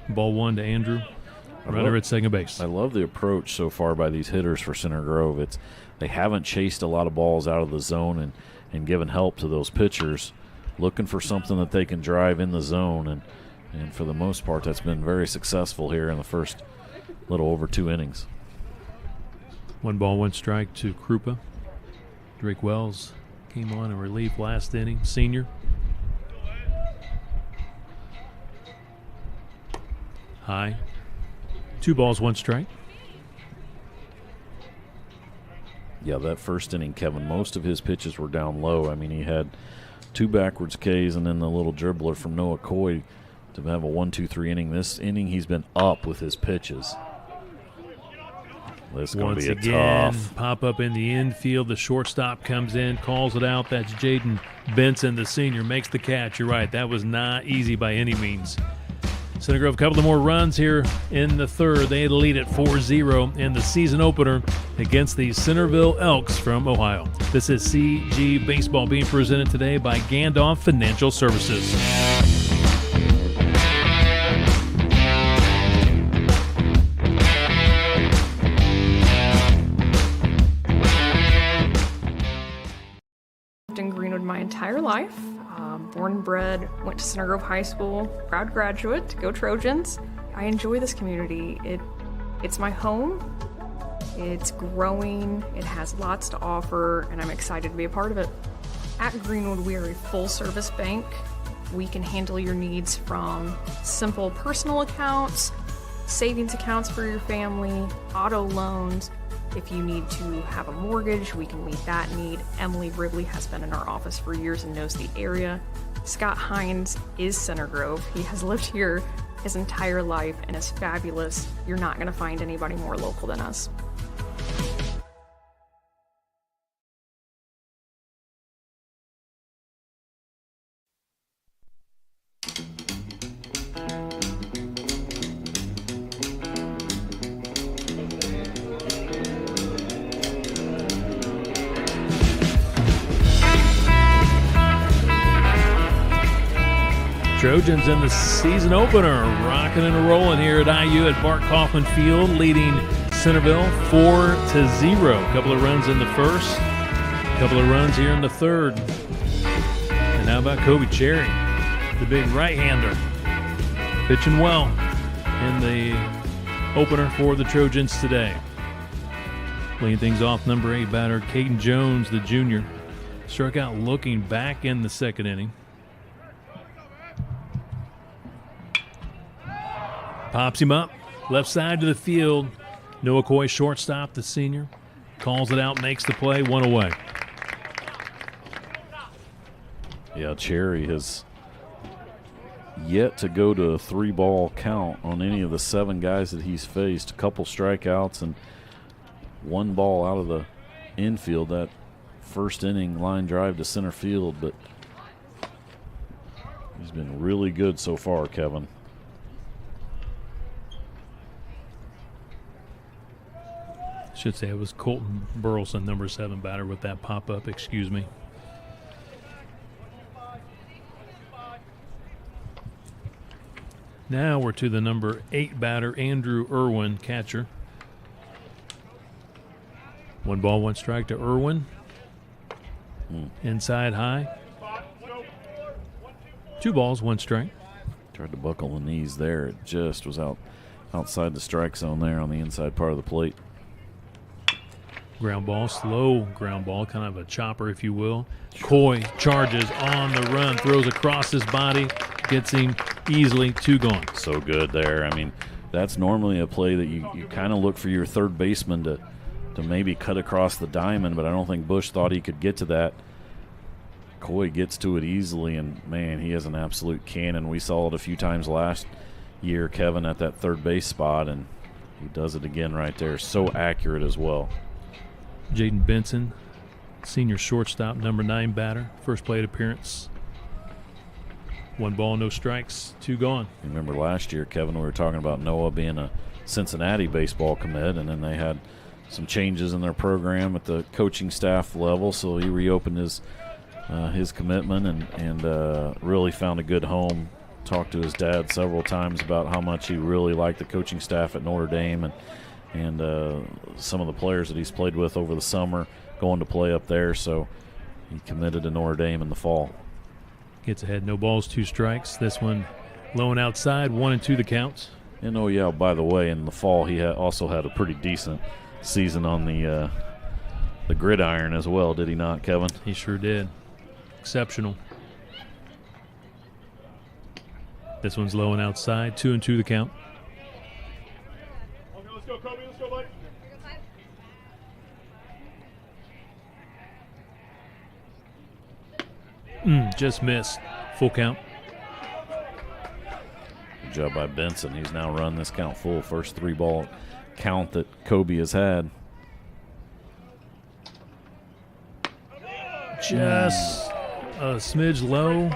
Ball 1 to Andrew. Runner at second base. I love the approach so far by these hitters for Center Grove. They haven't chased a lot of balls out of the zone and given help to those pitchers, looking for something that they can drive in the zone. And for the most part, that's been very successful here in the first little over 2 innings. 1 ball, 1 strike to Krupa. Drake Wells came on in relief last inning, senior. High. 2 balls, 1 strike. Yeah, that first inning, Kevin, most of his pitches were down low. I mean, he had 2 backwards Ks and then the little dribbler from Noah Coy to have a 1-2-3 inning. This inning, he's been up with his pitches. This is going Once to be again, tough. pop up in the infield. The shortstop comes in, calls it out. That's Jaden Benson, the senior, makes the catch. You're right. That was not easy by any means. Center Grove, a couple of more runs here in the third. They lead at 4-0 in the season opener against the Centerville Elks from Ohio. This is CG Baseball being presented today by Gandolph Financial Services. In Greenwood my entire life. Born and bred, went to Center Grove High School, proud graduate, go Trojans. I enjoy this community. It's my home, it's growing, it has lots to offer, and I'm excited to be a part of it. At Greenwood, we are a full-service bank. We can handle your needs from simple personal accounts, savings accounts for your family, auto loans. If you need to have a mortgage, we can meet that need. Emily Ridley has been in our office for years and knows the area. Scott Hines is Center Grove. He has lived here his entire life and is fabulous. You're not going to find anybody more local than us. Trojans in the season opener, rocking and rolling here at IU at Bart Kaufman Field, leading Centerville 4-0. A couple of runs in the first, a couple of runs here in the third. And how about Kobe Cherry, the big right-hander, pitching well in the opener for the Trojans today. Leading things off, number 8 batter, Caden Jones, the junior, struck out looking back in the second inning. Pops him up, left side to the field. Noah Coy, shortstop, the senior, calls it out, makes the play, one away. Yeah, Cherry has yet to go to a 3-ball count on any of the 7 guys that he's faced. A couple strikeouts and 1 ball out of the infield. That first inning line drive to center field, but he's been really good so far, Kevin. Should say it was Colton Burleson, number 7 batter, with that pop-up, excuse me. Now we're to the number 8 batter, Andrew Irwin, catcher. 1 ball, 1 strike to Irwin. Inside high. 2 balls, 1 strike. Tried to buckle the knees there. It just was outside the strike zone there on the inside part of the plate. Ground ball, slow ground ball, kind of a chopper, if you will. Coy charges on the run, throws across his body, gets him easily, 2 gone. So good there. I mean, that's normally a play that you kind of look for your third baseman to maybe cut across the diamond, but I don't think Bush thought he could get to that. Coy gets to it easily, and, man, he has an absolute cannon. We saw it a few times last year, Kevin, at that third base spot, and he does it again right there. So accurate as well. Jaden Benson, senior shortstop, number 9 batter, first plate appearance. 1 ball, no strikes, 2 gone. Remember last year, Kevin, we were talking about Noah being a Cincinnati baseball commit, and then they had some changes in their program at the coaching staff level, so he reopened his commitment and really found a good home. Talked to his dad several times about how much he really liked the coaching staff at Notre Dame and some of the players that he's played with over the summer going to play up there, so he committed to Notre Dame in the fall. Gets ahead, no balls, 2 strikes. This one low and outside, 1-2 the counts. And oh yeah, by the way, in the fall he also had a pretty decent season on the gridiron as well, did he not, Kevin? He sure did. Exceptional. This one's low and outside, 2-2 the count. Just missed. Full count. Good job by Benson. He's now run this count full. First 3-ball count that Kobe has had. Just a smidge low.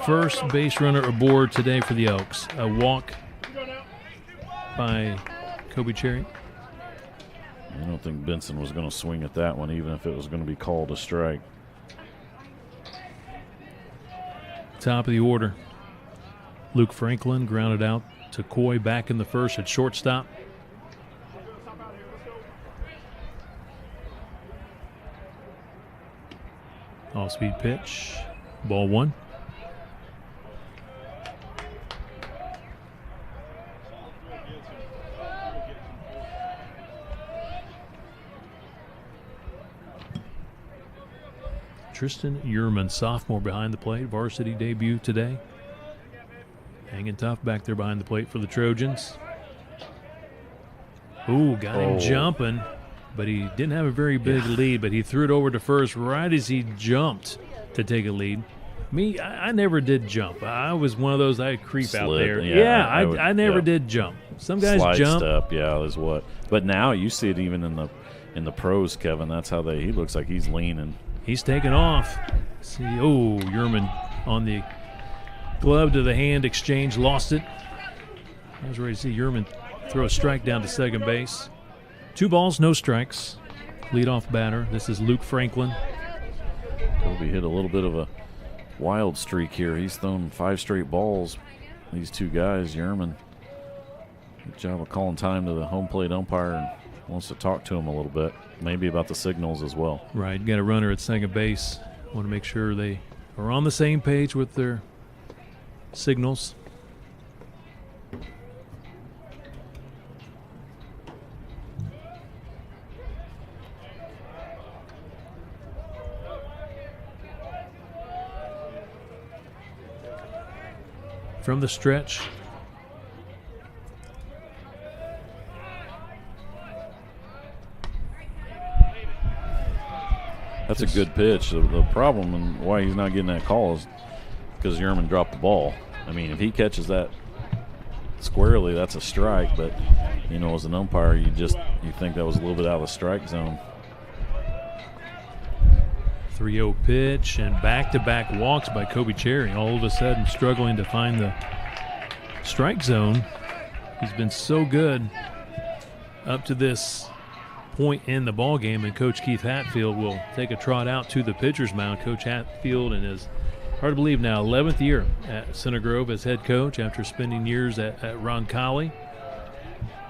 First base runner aboard today for the Elks. A walk by Kobe Cery. I don't think Benson was going to swing at that one, even if it was going to be called a strike. Top of the order. Luke Franklin grounded out to Coy back in the first at shortstop. Off-speed pitch. Ball one. Tristan Uhrman, sophomore behind the plate, varsity debut today. Hanging tough back there behind the plate for the Trojans. Ooh, got him jumping, but he didn't have a very big lead, but he threw it over to first right as he jumped to take a lead. Me, I never did jump. I was one of those, I'd creep out there. Yeah, I never did jump. Some guys slide jump. Step, yeah, is what. But now you see it even in the pros, Kevin. That's how he looks like he's leaning. He's taking off. See, Uhrman on the glove to the hand exchange, lost it. I was ready to see Uhrman throw a strike down to second base. 2 balls, no strikes. Leadoff batter. This is Luke Franklin. Kobe hit a little bit of a wild streak here. He's thrown 5 straight balls. These 2 guys, Uhrman. Good job of calling time to the home plate umpire and wants to talk to him a little bit. Maybe about the signals as well. Right, got a runner at second base. Want to make sure they are on the same page with their signals. From the stretch. That's a good pitch. The problem and why he's not getting that call is because Uhrman dropped the ball. I mean, if he catches that squarely, that's a strike. But, as an umpire, you think that was a little bit out of the strike zone. 3-0 pitch and back-to-back walks by Kobe Cery. All of a sudden struggling to find the strike zone. He's been so good up to this point in the ball game, and Coach Keith Hatfield will take a trot out to the pitcher's mound. Coach Hatfield in his, hard to believe now, 11th year at Center Grove as head coach after spending years at Roncalli.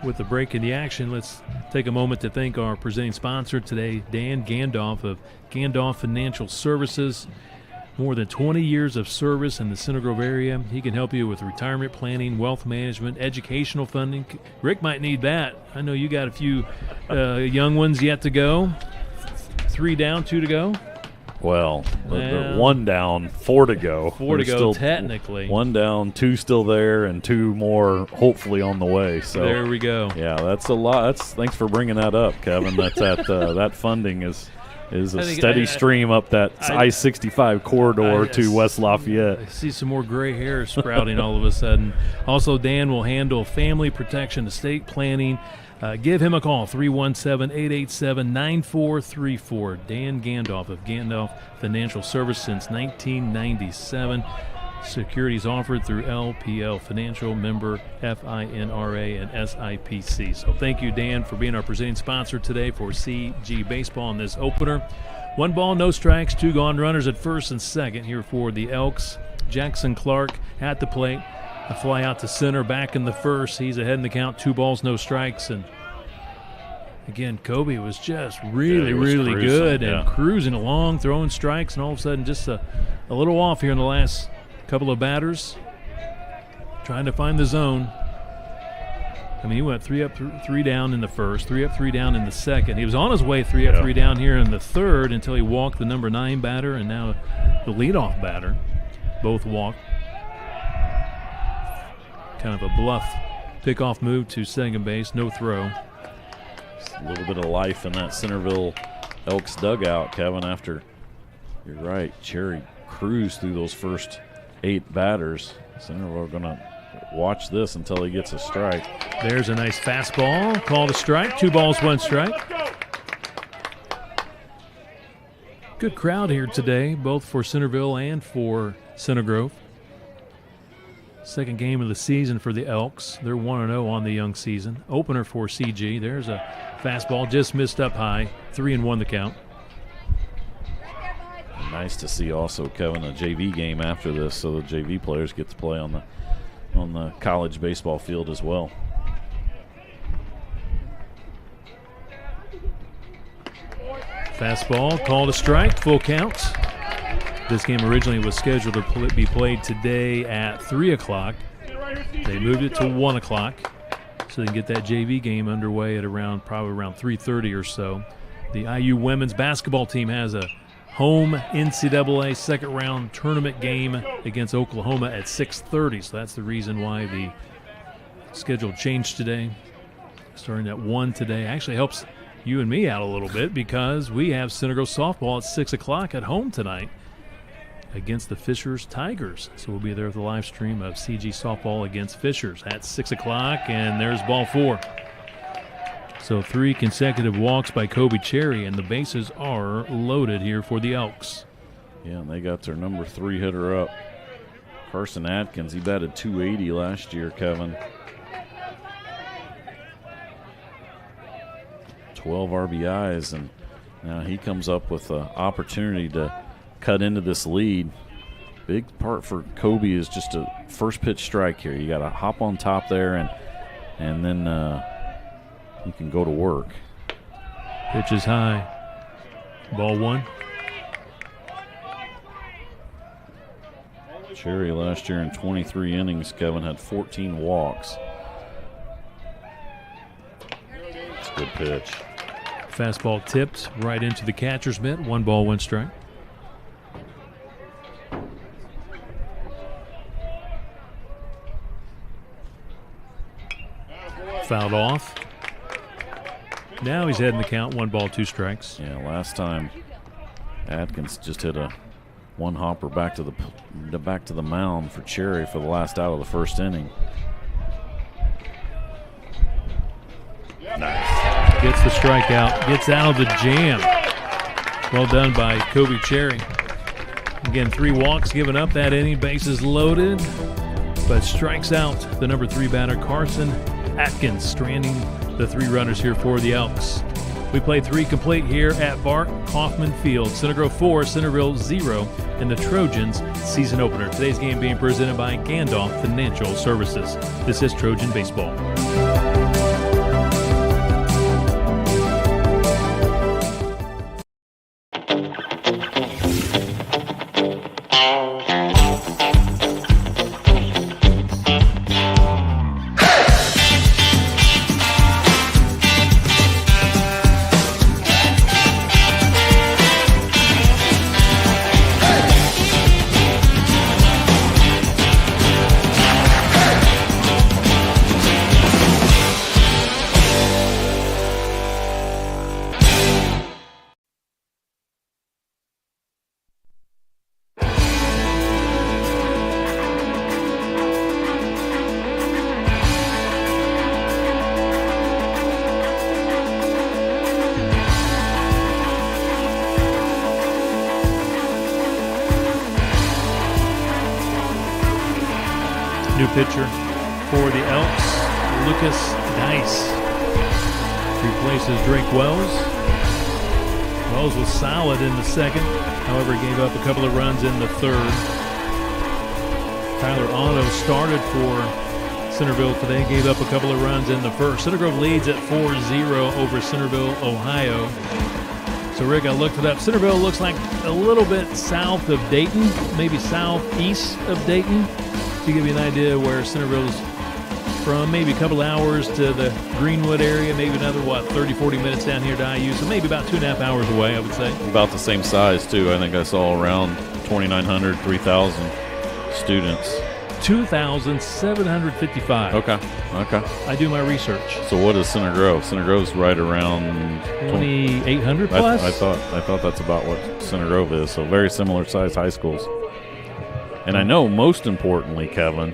With the break in the action, let's take a moment to thank our presenting sponsor today, Dan Gandolph of Gandolph Financial Services. More than 20 years of service in the Center Grove area. He can help you with retirement planning, wealth management, educational funding. Rick might need that. I know you got a few young ones yet to go. 3 down, 2 to go. Well, 1 down, 4 to go. 4 to go, still technically. 1 down, 2 still there, and 2 more hopefully on the way. So there we go. Yeah, that's a lot. Thanks for bringing that up, Kevin. That's that funding is a steady stream up that I-65 corridor to West Lafayette. I see some more gray hair sprouting all of a sudden. Also, Dan will handle family protection, estate planning. Give him a call, 317-887-9434. Dan Gandolph of Gandolph Financial Service since 1997. Securities offered through LPL Financial, member FINRA and SIPC. So thank you, Dan, for being our presenting sponsor today for CG Baseball in this opener. 1 ball, no strikes, 2 gone, runners at first and second here for the Elks. Jackson Clark at the plate. A fly out to center, back in the first. He's ahead in the count, 2 balls, no strikes. And again, Kobe was just really good and cruising along, throwing strikes, and all of a sudden just a little off here in the last couple of batters, trying to find the zone. I mean, he went 3 up, 3 down in the first, 3 up, 3 down in the second. He was on his way 3 up, 3 down here in the third until he walked the number 9 batter and now the leadoff batter. Both walked. Kind of a bluff pickoff move to second base, no throw. Just a little bit of life in that Centerville Elks dugout, Kevin, after, you're right, Cery cruised through those first 8 batters. Centerville are going to watch this until he gets a strike. There's a nice fastball. Called a strike. 2 balls, 1 strike. Good crowd here today, both for Centerville and for Center Grove. Second game of the season for the Elks. They're 1-0 on the young season. Opener for CG. There's a fastball just missed up high. 3-1 the count. Nice to see also, Kevin, a JV game after this, so the JV players get to play on the college baseball field as well. Fastball called a strike. Full count. This game originally was scheduled to be played today at 3 o'clock. They moved it to 1 o'clock so they can get that JV game underway at probably around 3:30 or so. The IU women's basketball team has a home NCAA second-round tournament game against Oklahoma at 6:30, so that's the reason why the schedule changed today. Starting at 1 today actually helps you and me out a little bit because we have Center Grove softball at 6 o'clock at home tonight against the Fishers Tigers. So we'll be there with the live stream of CG softball against Fishers at 6 o'clock, and there's ball 4. So 3 consecutive walks by Kobe Cery, and the bases are loaded here for the Elks. Yeah, and they got their number 3 hitter up. Carson Atkins, he batted .280 last year, Kevin. 12 RBIs, and now he comes up with an opportunity to cut into this lead. Big part for Kobe is just a first pitch strike here. You got to hop on top there, and then you can go to work. Pitch is high. Ball 1. Cery last year in 23 innings, Kevin, had 14 walks. It's a good pitch. Fastball tipped right into the catcher's mitt. 1 ball, 1 strike. Fouled off. Now he's heading the count. 1 ball, 2 strikes. Yeah, last time Atkins just hit a 1-hopper back to the mound for Cery for the last out of the first inning. Nice. Gets the strikeout. Gets out of the jam. Well done by Kobe Cery. Again, 3 walks given up that inning. Bases loaded, but strikes out the number 3 batter, Carson Atkins, stranding the 3 runners here for the Elks. We played 3 complete here at Bart Kaufman Field. Center Grove 4, Centerville 0 in the Trojans season opener. Today's game being presented by Gandolph Financial Services. This is Trojan Baseball. New pitcher for the Elks, Lucas Dice. Replaces Drake Wells. Wells was solid in the second, however, gave up a couple of runs in the third. Tyler Otto started for Centerville today, gave up a couple of runs in the first. Center Grove leads at 4-0 over Centerville, Ohio. So, Rick, I looked it up. Centerville looks like a little bit south of Dayton, maybe southeast of Dayton. To give you an idea where Centerville's from, maybe a couple hours to the Greenwood area, maybe another, 30, 40 minutes down here to IU, so maybe about 2.5 hours away, I would say. About the same size, too. I think I saw around 2,900, 3,000 students. 2,755. Okay. I do my research. So what is Center Grove? Center Grove's right around 2,800 plus? I thought that's about what Center Grove is, so very similar size high schools. And I know, most importantly, Kevin,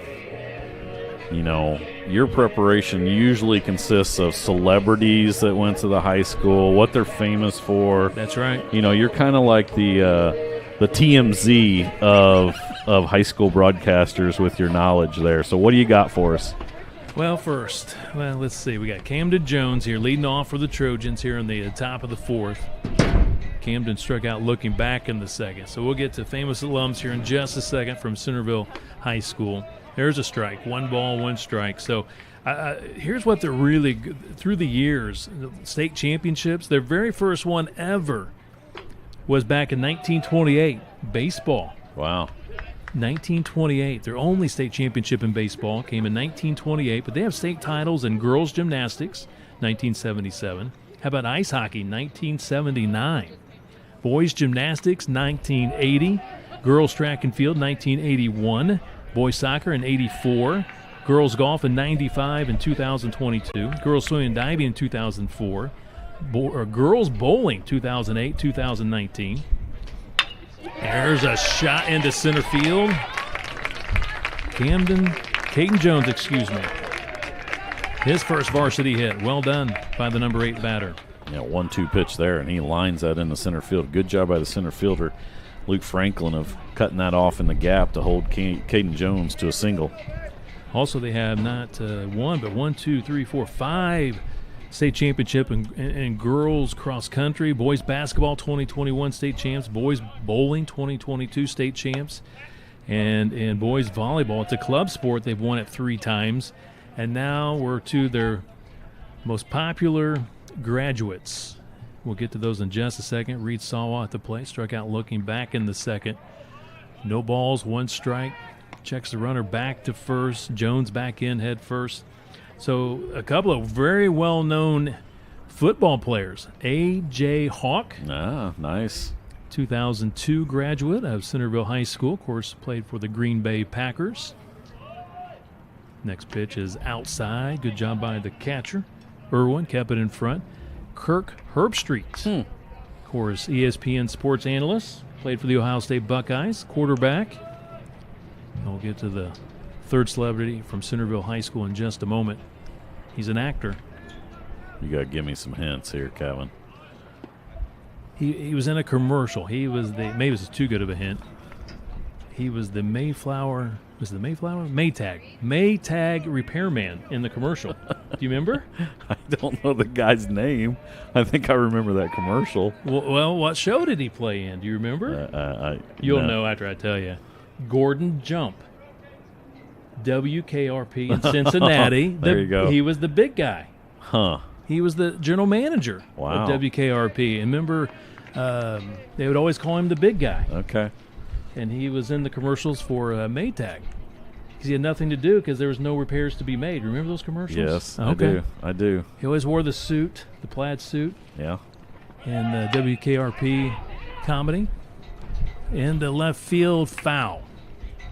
you know, your preparation usually consists of celebrities that went to the high school, what they're famous for. That's right. You know, you're kind of like the TMZ of high school broadcasters with your knowledge there. So what do you got for us? Well, first, let's see. We got Camden Jones here leading off for the Trojans here in the top of the fourth. Camden struck out looking back in the second. So we'll get to famous alums here in just a second from Centerville High School. There's a strike. 1 ball, 1 strike. So here's what they're really good. Through the years, the state championships, their very first one ever was back in 1928, baseball. Wow. 1928. Their only state championship in baseball came in 1928, but they have state titles in girls gymnastics, 1977. How about ice hockey, 1979. Boys gymnastics, 1980. Girls track and field, 1981. Boys soccer in 84. Girls golf in 95 and 2022. Girls swimming and diving in 2004. Girls bowling, 2008, 2019. There's a shot into center field. Caden Jones, his first varsity hit. Well done by the number 8 batter. Yeah, 1-2 pitch there, and he lines that into center field. Good job by the center fielder, Luke Franklin, of cutting that off in the gap to hold Caden Jones to a single. Also, they have not one, but 5 state championship in girls cross country, boys basketball 2021 state champs, boys bowling 2022 state champs, and boys volleyball. It's a club sport. They've won it 3 times, and now we're to their most popular graduates. We'll get to those in just a second. Reed Sawa at the plate, struck out looking back in the second. No balls, 1 strike. Checks the runner back to first. Jones back in head first. So a couple of very well-known football players. A.J. Hawk. Ah, nice. 2002 graduate of Centerville High School. Of course, played for the Green Bay Packers. Next pitch is outside. Good job by the catcher. Irwin kept it in front. Kirk Herbstreet. Of course, ESPN sports analyst. Played for the Ohio State Buckeyes. Quarterback. We'll get to the third celebrity from Centerville High School in just a moment. He's an actor. You got to give me some hints here, Kevin. He was in a commercial. He was maybe this is too good of a hint. He was the Mayflower. Was it the Mayflower? Maytag repairman in the commercial. Do you remember? I don't know the guy's name. I think I remember that commercial. Well, what show did he play in? Do you remember? You'll know after I tell you. Gordon Jump. WKRP in Cincinnati. There you go. He was the big guy. Huh. He was the general manager of WKRP. And remember, they would always call him the big guy. Okay. And he was in the commercials for Maytag. Because he had nothing to do because there was no repairs to be made. Remember those commercials? Yes, okay. I do. He always wore the suit, the plaid suit. Yeah. And the WKRP comedy. And the left field foul.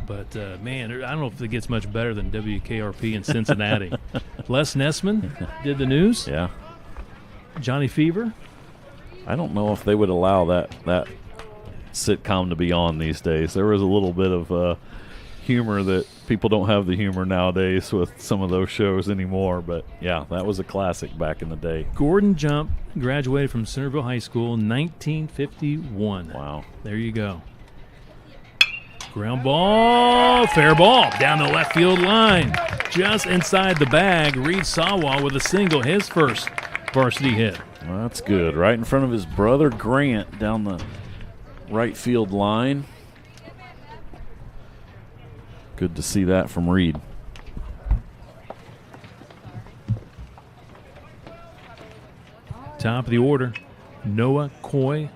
But, man, I don't know if it gets much better than WKRP in Cincinnati. Les Nessman did the news. Yeah. Johnny Fever. I don't know if they would allow that sitcom to be on these days. There was a little bit of humor that people don't have the humor nowadays with some of those shows anymore. But, yeah, that was a classic back in the day. Gordon Jump graduated from Centerville High School in 1951. Wow. There you go. Ground ball, fair ball, down the left field line. Just inside the bag, Reed Sawa with a single, his first varsity hit. Well, that's good. Right in front of his brother Grant down the right field line. Good to see that from Reed. Top of the order, Noah Coy.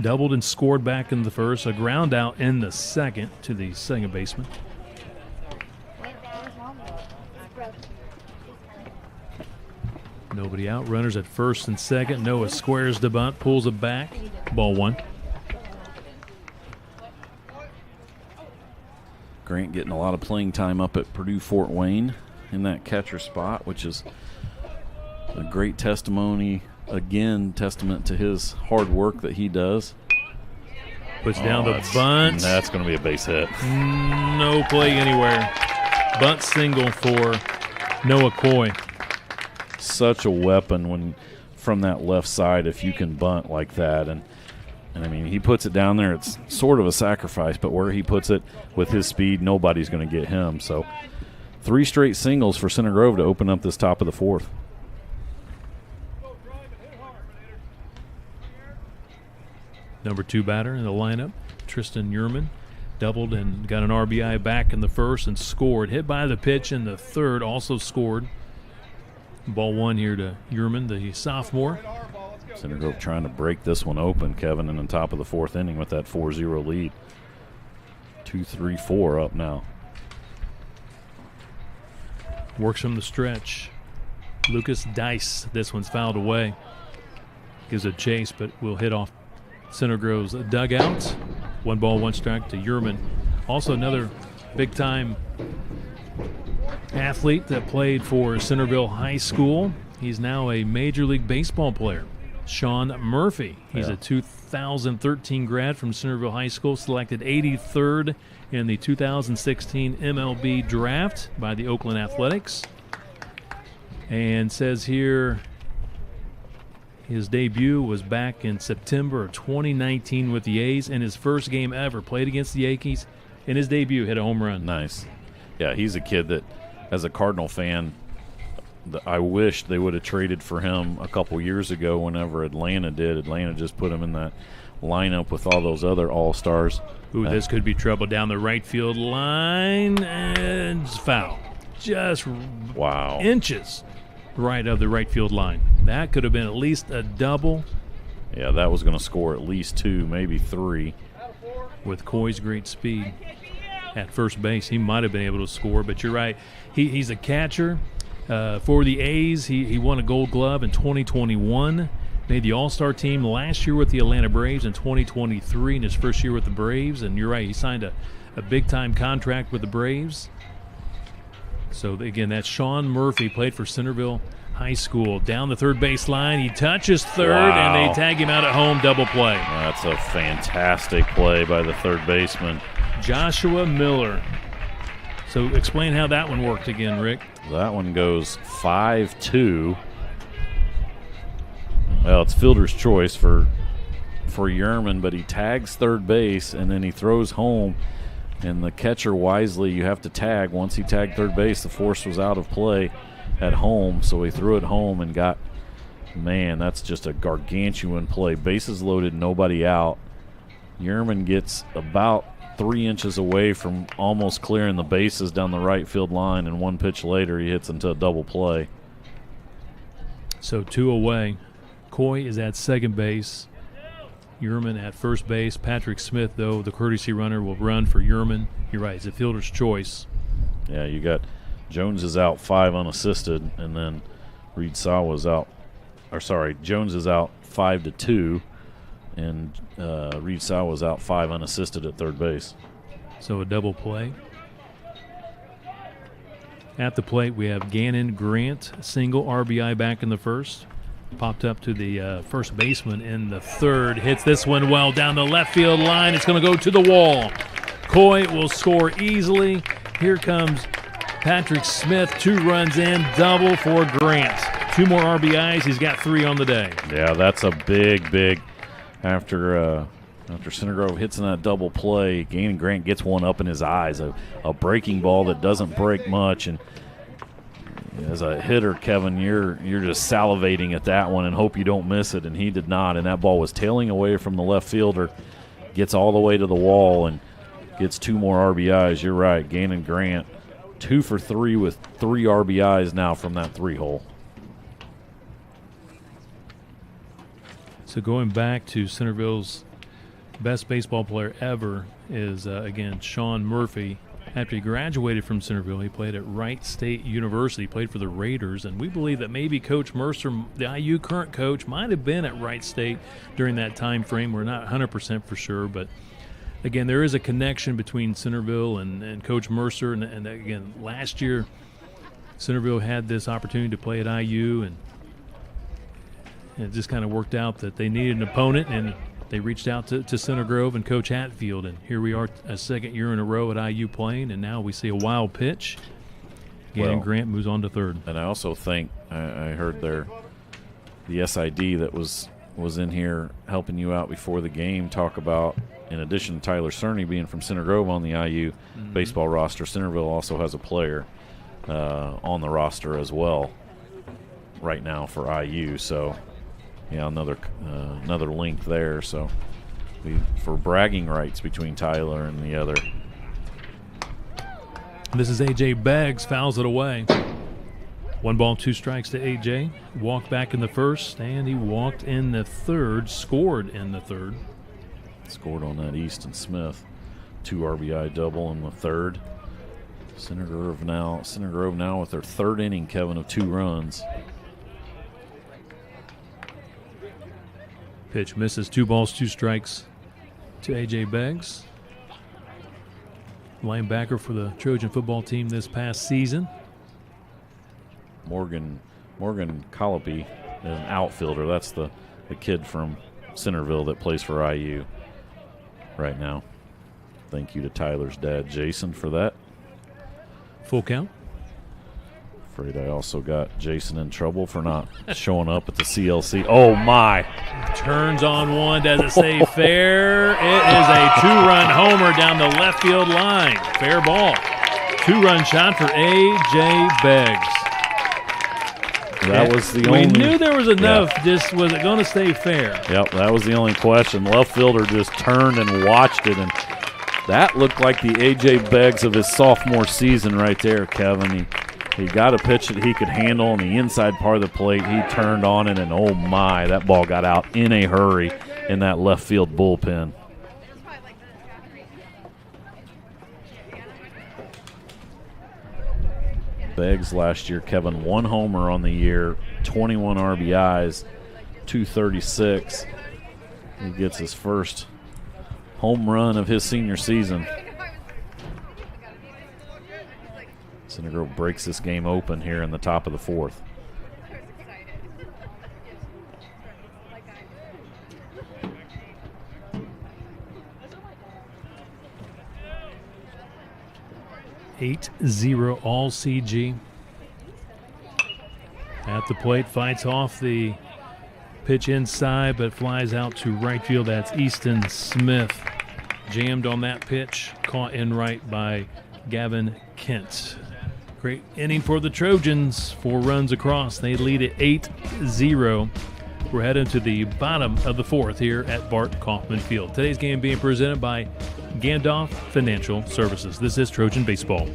Doubled and scored back in the first. A ground out in the second to the second baseman. Nobody out. Runners at first and second. Noah squares the bunt, pulls it back. Ball 1. Grant getting a lot of playing time up at Purdue Fort Wayne in that catcher spot, which is a great testament to his hard work that he does. Puts down the bunt. That's going to be a base hit. No play anywhere. bunt single for Noah Coy. Such a weapon when from that left side if you can bunt like that. And I mean, he puts it down there. It's sort of a sacrifice, but where he puts it with his speed, nobody's going to get him. So 3 straight singles for Center Grove to open up this top of the 4th. Number 2 batter in the lineup, Tristan Yerman, doubled and got an RBI back in the first and scored. Hit by the pitch in the third, also scored. Ball 1 here to Yerman, the sophomore. Center Grove trying to break this one open, Kevin, in the top of the 4th inning with that 4-0 lead. 2-3-4 up now. Works from the stretch. Lucas Dice, this one's fouled away. Gives a chase, but will hit off Center Grove's dugout. 1 ball, 1 strike to Yerman. Also another big-time athlete that played for Centerville High School. He's now a Major League Baseball player. Sean Murphy. He's a 2013 grad from Centerville High School, selected 83rd in the 2016 MLB draft by the Oakland Athletics. And says here his debut was back in September of 2019 with the A's in his first game ever. Played against the Yankees. In his debut, hit a home run. Nice. Yeah, he's a kid that, as a Cardinal fan, I wish they would have traded for him a couple years ago whenever Atlanta did. Atlanta just put him in that lineup with all those other all-stars. Ooh, this could be trouble down the right field line, and it's foul. Just inches right of the right field line. That could have been at least a double. Yeah, that was going to score at least 2, maybe 3. With Coy's great speed at first base, he might have been able to score, but you're right. He's a catcher. For the A's, he won a Gold Glove in 2021. Made the All-Star team last year with the Atlanta Braves in 2023 in his first year with the Braves. And you're right, he signed a big-time contract with the Braves. So, again, that's Sean Murphy, played for Centerville High School. Down the third base line, he touches third, and they tag him out at home, double play. That's a fantastic play by the third baseman. Joshua Miller. So explain how that one worked again, Rick. That one goes 5-2. Well, it's fielder's choice for Yerman, but he tags third base, and then he throws home. And the catcher wisely, you have to tag. Once he tagged third base, the force was out of play at home, so he threw it home and got, man, that's just a gargantuan play. Bases loaded, nobody out. Yerman gets about 3 inches away from almost clearing the bases down the right field line, and 1 pitch later he hits into a double play. So 2 away. Coy is at second base. Yerman at first base. Patrick Smith, though, the courtesy runner, will run for Yerman. You're right, it's a fielder's choice. Yeah, you got Jones is out 5 unassisted, and then Reed Sawa's out. Or sorry, Jones is out 5-2, and Reed Sawa's out 5 unassisted at third base. So a double play. At the plate, we have Gannon Grant, single RBI back in the first. Popped up to the first baseman in the third. Hits this one well down the left field line. It's going to go to the wall. Coy will score easily. Here comes Patrick Smith. 2 runs in, double for Grant. 2 more RBIs. He's got 3 on the day. Yeah, that's a big after Center Grove hits in that double play. Gannon Grant gets one up in his eyes, a breaking ball that doesn't break much. And as a hitter, Kevin, you're just salivating at that one and hope you don't miss it, and he did not. And that ball was tailing away from the left fielder, gets all the way to the wall and gets 2 more RBIs. You're right, Gannon Grant, 2 for 3 with 3 RBIs now from that 3-hole. So going back to Centerville's best baseball player ever is, again, Sean Murphy. After he graduated from Centerville, he played at Wright State University, played for the Raiders, and we believe that maybe Coach Mercer, the IU current coach, might have been at Wright State during that time frame. We're not 100% for sure, but again, there is a connection between Centerville and Coach Mercer, and again, last year Centerville had this opportunity to play at IU, and it just kind of worked out that they needed an opponent, and they reached out to Center Grove and Coach Hatfield, and here we are a second year in a row at IU playing, and now we see a wild pitch. Gannon Grant moves on to third. And I also think I heard the SID that was in here helping you out before the game talk about, in addition to Tyler Cery being from Center Grove on the IU baseball roster, Centerville also has a player on the roster as well right now for IU. So, yeah, another link there. So, for bragging rights between Tyler and the other. This is A.J. Beggs, fouls it away. 1 ball, 2 strikes to A.J. Walked back in the first, and he walked in the third, scored in the third. Scored on that Easton Smith 2 RBI double in the third. Center Grove now with their third inning, Kevin, of 2 runs. Pitch misses. 2 balls, 2 strikes to A.J. Beggs. Linebacker for the Trojan football team this past season. Morgan Colopy is an outfielder. That's the kid from Centerville that plays for IU right now. Thank you to Tyler's dad, Jason, for that. Full count. Afraid I also got Jason in trouble for not showing up at the CLC. Oh, my. Turns on one. Does it say fair? It is a 2-run homer down the left field line. Fair ball. 2-run shot for A.J. Beggs. That was the only. We knew there was enough. Yeah. Just was it going to stay fair? Yep, that was the only question. Left fielder just turned and watched it, and that looked like the A.J. Beggs of his sophomore season right there, Kevin. He got a pitch that he could handle on the inside part of the plate. He turned on it, and oh my, that ball got out in a hurry in that left field bullpen. Beggs last year, Kevin, 1 homer on the year, 21 RBIs, 236. He gets his first home run of his senior season. Center Grove breaks this game open here in the top of the 4th. Eight 0 all CG. At the plate, fights off the pitch inside, but flies out to right field. That's Easton Smith. Jammed on that pitch, caught in right by Gavin Kent. Great inning for the Trojans. 4 runs across. They lead at 8-0. We're headed to the bottom of the 4th here at Bart Kaufman Field. Today's game being presented by Gandolph Financial Services. This is Trojan Baseball.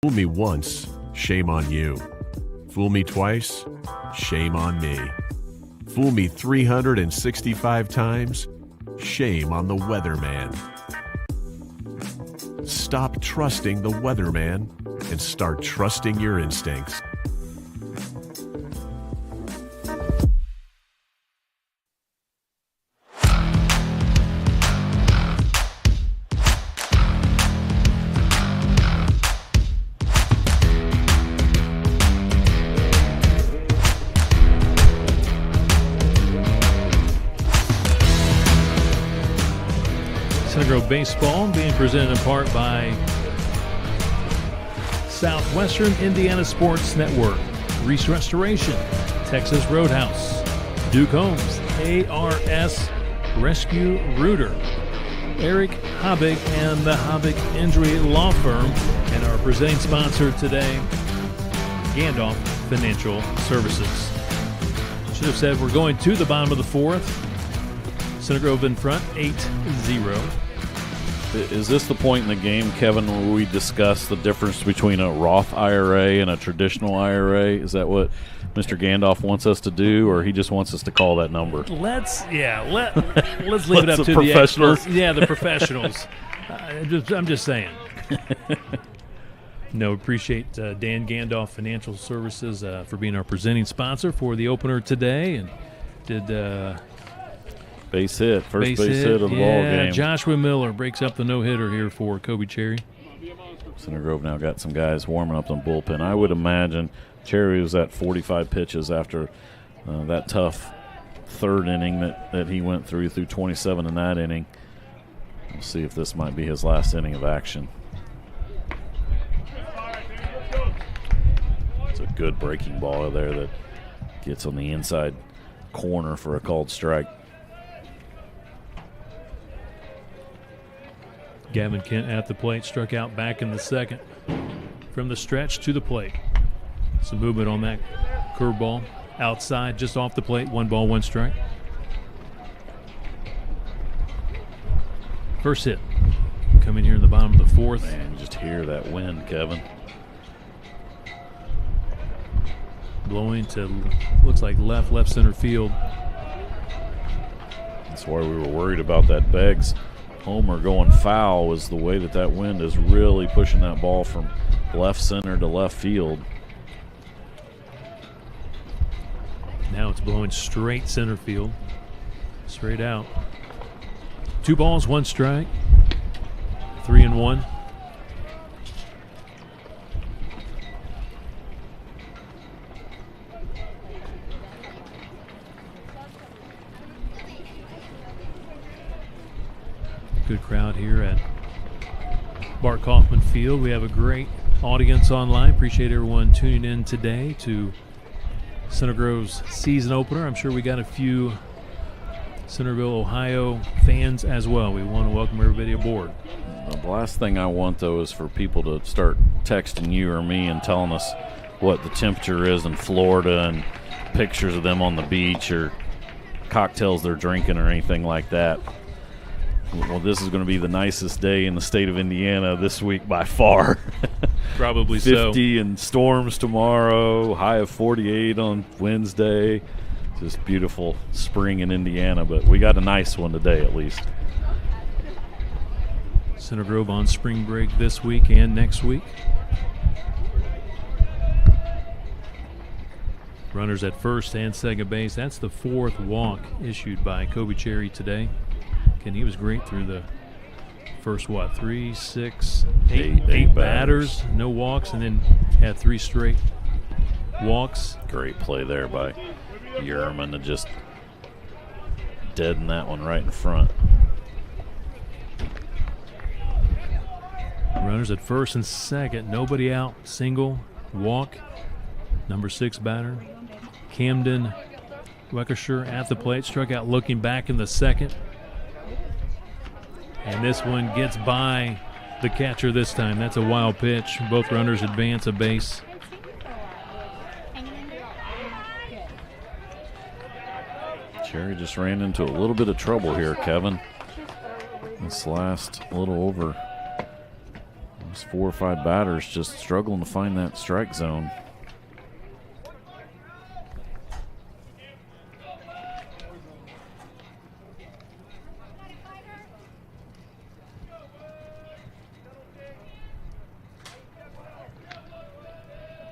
Fool me once, shame on you. Fool me twice, shame on me. Fool me 365 times, shame on the weatherman. Stop trusting the weatherman and start trusting your instincts. Baseball being presented in part by Southwestern Indiana Sports Network, Reese Restoration, Texas Roadhouse, Duke Homes, ARS Rescue Rooter, Eric Habig and the Habig Injury Law Firm, and our presenting sponsor today, Gandolph Financial Services. Should have said we're going to the bottom of the 4th. Center Grove in front, 8-0. Is this the point in the game, Kevin, where we discuss the difference between a Roth IRA and a traditional IRA? Is that what Mr. Gandolph wants us to do, or he just wants us to call that number? Let's leave it up to the experts. Yeah, the professionals. I'm just saying. No, appreciate Dan Gandolph Financial Services for being our presenting sponsor for the opener today, and did Base hit, first base hit of the ball yeah, game. Joshua Miller breaks up the no-hitter here for Kobe Cery. Center Grove now got some guys warming up on bullpen. I would imagine Cery was at 45 pitches after that tough third inning that he went through 27 in that inning. We'll see if this might be his last inning of action. It's a good breaking ball there that gets on the inside corner for a called strike. Gavin Kent at the plate, struck out back in the second. From the stretch to the plate. Some movement on that curveball. Outside, just off the plate, 1 ball, 1 strike. First hit. Coming here in the bottom of the fourth. Man, just hear that wind, Kevin. Blowing to, looks like left center field. That's why we were worried about that Beggs homer going foul, was the way that wind is really pushing that ball from left center to left field. Now it's blowing straight center field. Straight out. 2 balls, 1 strike. 3-1. Good crowd here at Bart Kaufman Field. We have a great audience online. Appreciate everyone tuning in today to Center Grove's season opener. I'm sure we got a few Centerville, Ohio fans as well. We want to welcome everybody aboard. The last thing I want, though, is for people to start texting you or me and telling us what the temperature is in Florida and pictures of them on the beach or cocktails they're drinking or anything like that. Well, this is going to be the nicest day in the state of Indiana this week by far. Probably 50 and storms tomorrow, high of 48 on Wednesday. Just beautiful spring in Indiana, but we got a nice one today at least. Center Grove on spring break this week and next week. Runners at first and second base. That's the 4th walk issued by Kobe Cery today. And he was great through the first, 3, 6, 8 batters, no walks, and then had 3 straight walks. Great play there by Yerman to just deaden that one right in front. Runners at first and second, nobody out, single, walk. Number 6 batter, Camden Weckersher at the plate, struck out looking back in the second. And this one gets by the catcher this time. That's a wild pitch. Both runners advance a base. Cery just ran into a little bit of trouble here, Kevin. This last little over. Those 4 or 5 batters just struggling to find that strike zone.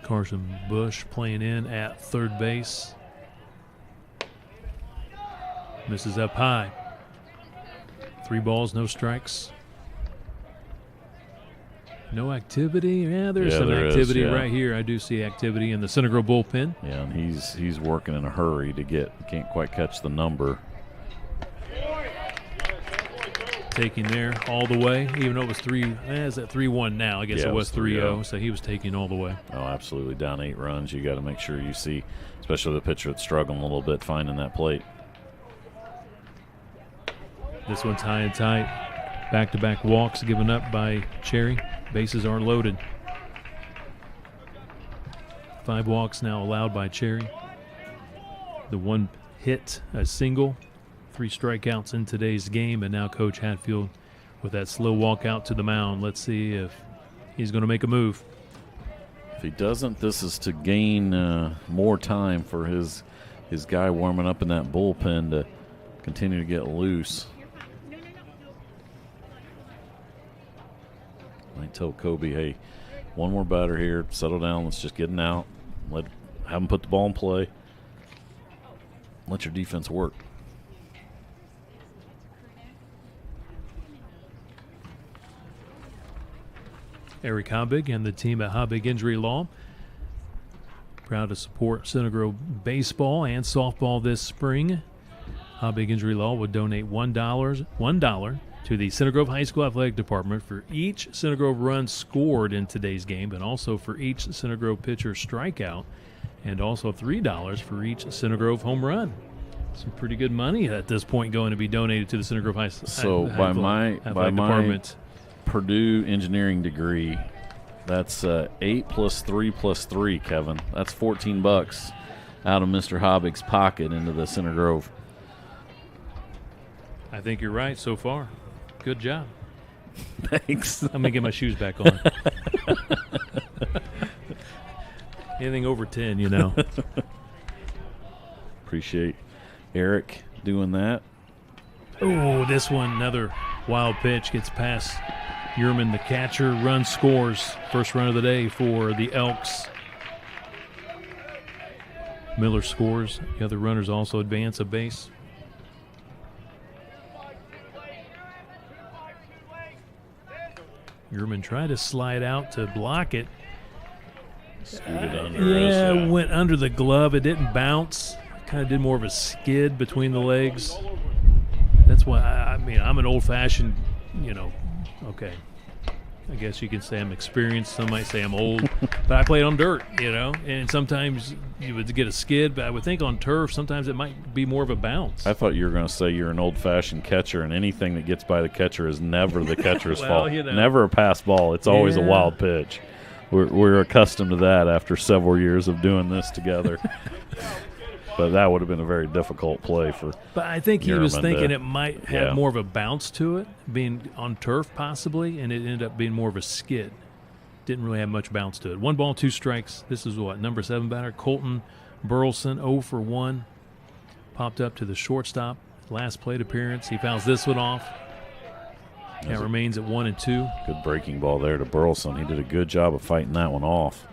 Carson Bush playing in at third base. Misses up high. 3 balls, no strikes. No activity. Yeah, there's some activity right here. I do see activity in the Center Grove bullpen. Yeah, and he's working in a hurry to get. Can't quite catch the number. Taking there all the way, even though it was 3. Is that 3-1 now? I guess it was 3-0. So he was taking all the way. Oh, absolutely. Down 8 runs. You got to make sure you see, especially the pitcher that's struggling a little bit finding that plate. This one's high and tight. Back-to-back walks given up by Cery. Bases are loaded. 5 walks now allowed by Cery. The 1 hit, a single. 3 strikeouts in today's game, and now Coach Hatfield with that slow walk out to the mound. Let's see if he's going to make a move. If he doesn't, this is to gain more time for his guy warming up in that bullpen to continue to get loose. I tell Kobe, hey, 1 more batter here, settle down, let's just get him out, have him put the ball in play, let your defense work. Eric Habig and the team at Habig Injury Law. Proud to support Center Grove baseball and softball this spring. Habig Injury Law would donate $1 to the Center Grove High School Athletic Department for each Center Grove run scored in today's game, and also for each Center Grove pitcher strikeout, and also $3 for each Center Grove home run. Some pretty good money at this point going to be donated to the Center Grove High School. So by my Department. Purdue engineering degree, that's 8 plus 3 plus 3, Kevin. That's $14 out of Mr. Habig's pocket into the Center Grove. I think you're right so far. Good job. Thanks. I'm going to get my shoes back on. Anything over 10, you know. Appreciate Eric doing that. Oh, this one, another wild pitch, gets past Yerman, the catcher. Run scores. First run of the day for the Elks. Miller scores. The other runners also advance a base. Yerman tried to slide out to block it. Scooted under. Went under the glove. It didn't bounce. Kind of did more of a skid between the legs. That's why, I'm an old-fashioned, okay. I guess you can say I'm experienced. Some might say I'm old. But I played on dirt, and sometimes you would get a skid. But I would think on turf, sometimes it might be more of a bounce. I thought you were going to say you're an old-fashioned catcher, and anything that gets by the catcher is never the catcher's fault. Never a pass ball. It's always a wild pitch. We're accustomed to that after several years of doing this together. But that would have been a very difficult play for. But I think he was thinking it might have yeah. more of a bounce to it, being on turf possibly, and it ended up being more of a skid. Didn't really have much bounce to it. 1 ball, 2 strikes. This is what, number 7 batter, Colton Burleson, 0 for 1. Popped up to the shortstop. Last plate appearance. He fouls this one off. That remains at 1 and 2. Good breaking ball there to Burleson. He did a good job of fighting that one off.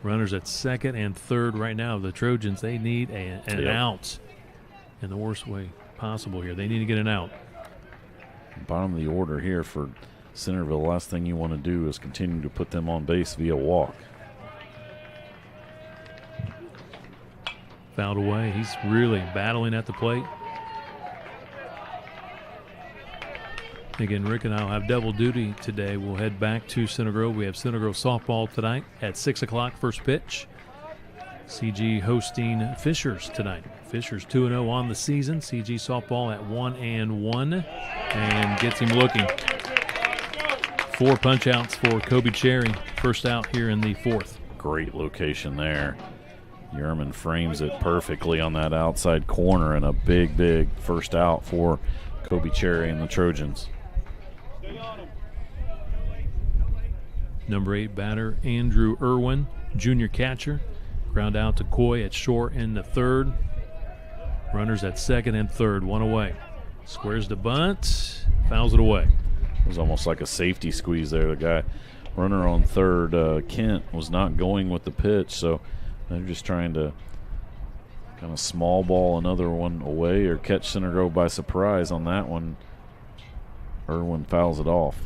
Runners at second and third right now. The Trojans, they need an out in the worst way possible here. They need to get an out. Bottom of the order here for Centerville. The last thing you want to do is continue to put them on base via walk. Fouled away. He's really battling at the plate. Again, Rick and I will have double duty today. We'll head back to Center Grove. We have Center Grove softball tonight at 6 o'clock, first pitch. CG hosting Fishers tonight. Fishers 2-0 on the season. CG softball at 1-1 and gets him looking. 4 punch outs for Kobe Cherry. First out here in the 4th. Great location there. Yerman frames it perfectly on that outside corner, and a big first out for Kobe Cherry and the Trojans. Number 8 batter, Andrew Irwin, junior catcher. Ground out to Coy at short in the 3rd. Runners at 2nd and 3rd, 1 away. Squares the bunt, fouls it away. It was almost like a safety squeeze there. The guy, runner on 3rd, Kent, was not going with the pitch, so they're just trying to kind of small ball another one away or catch Center Grove by surprise on that one. Irwin fouls it off.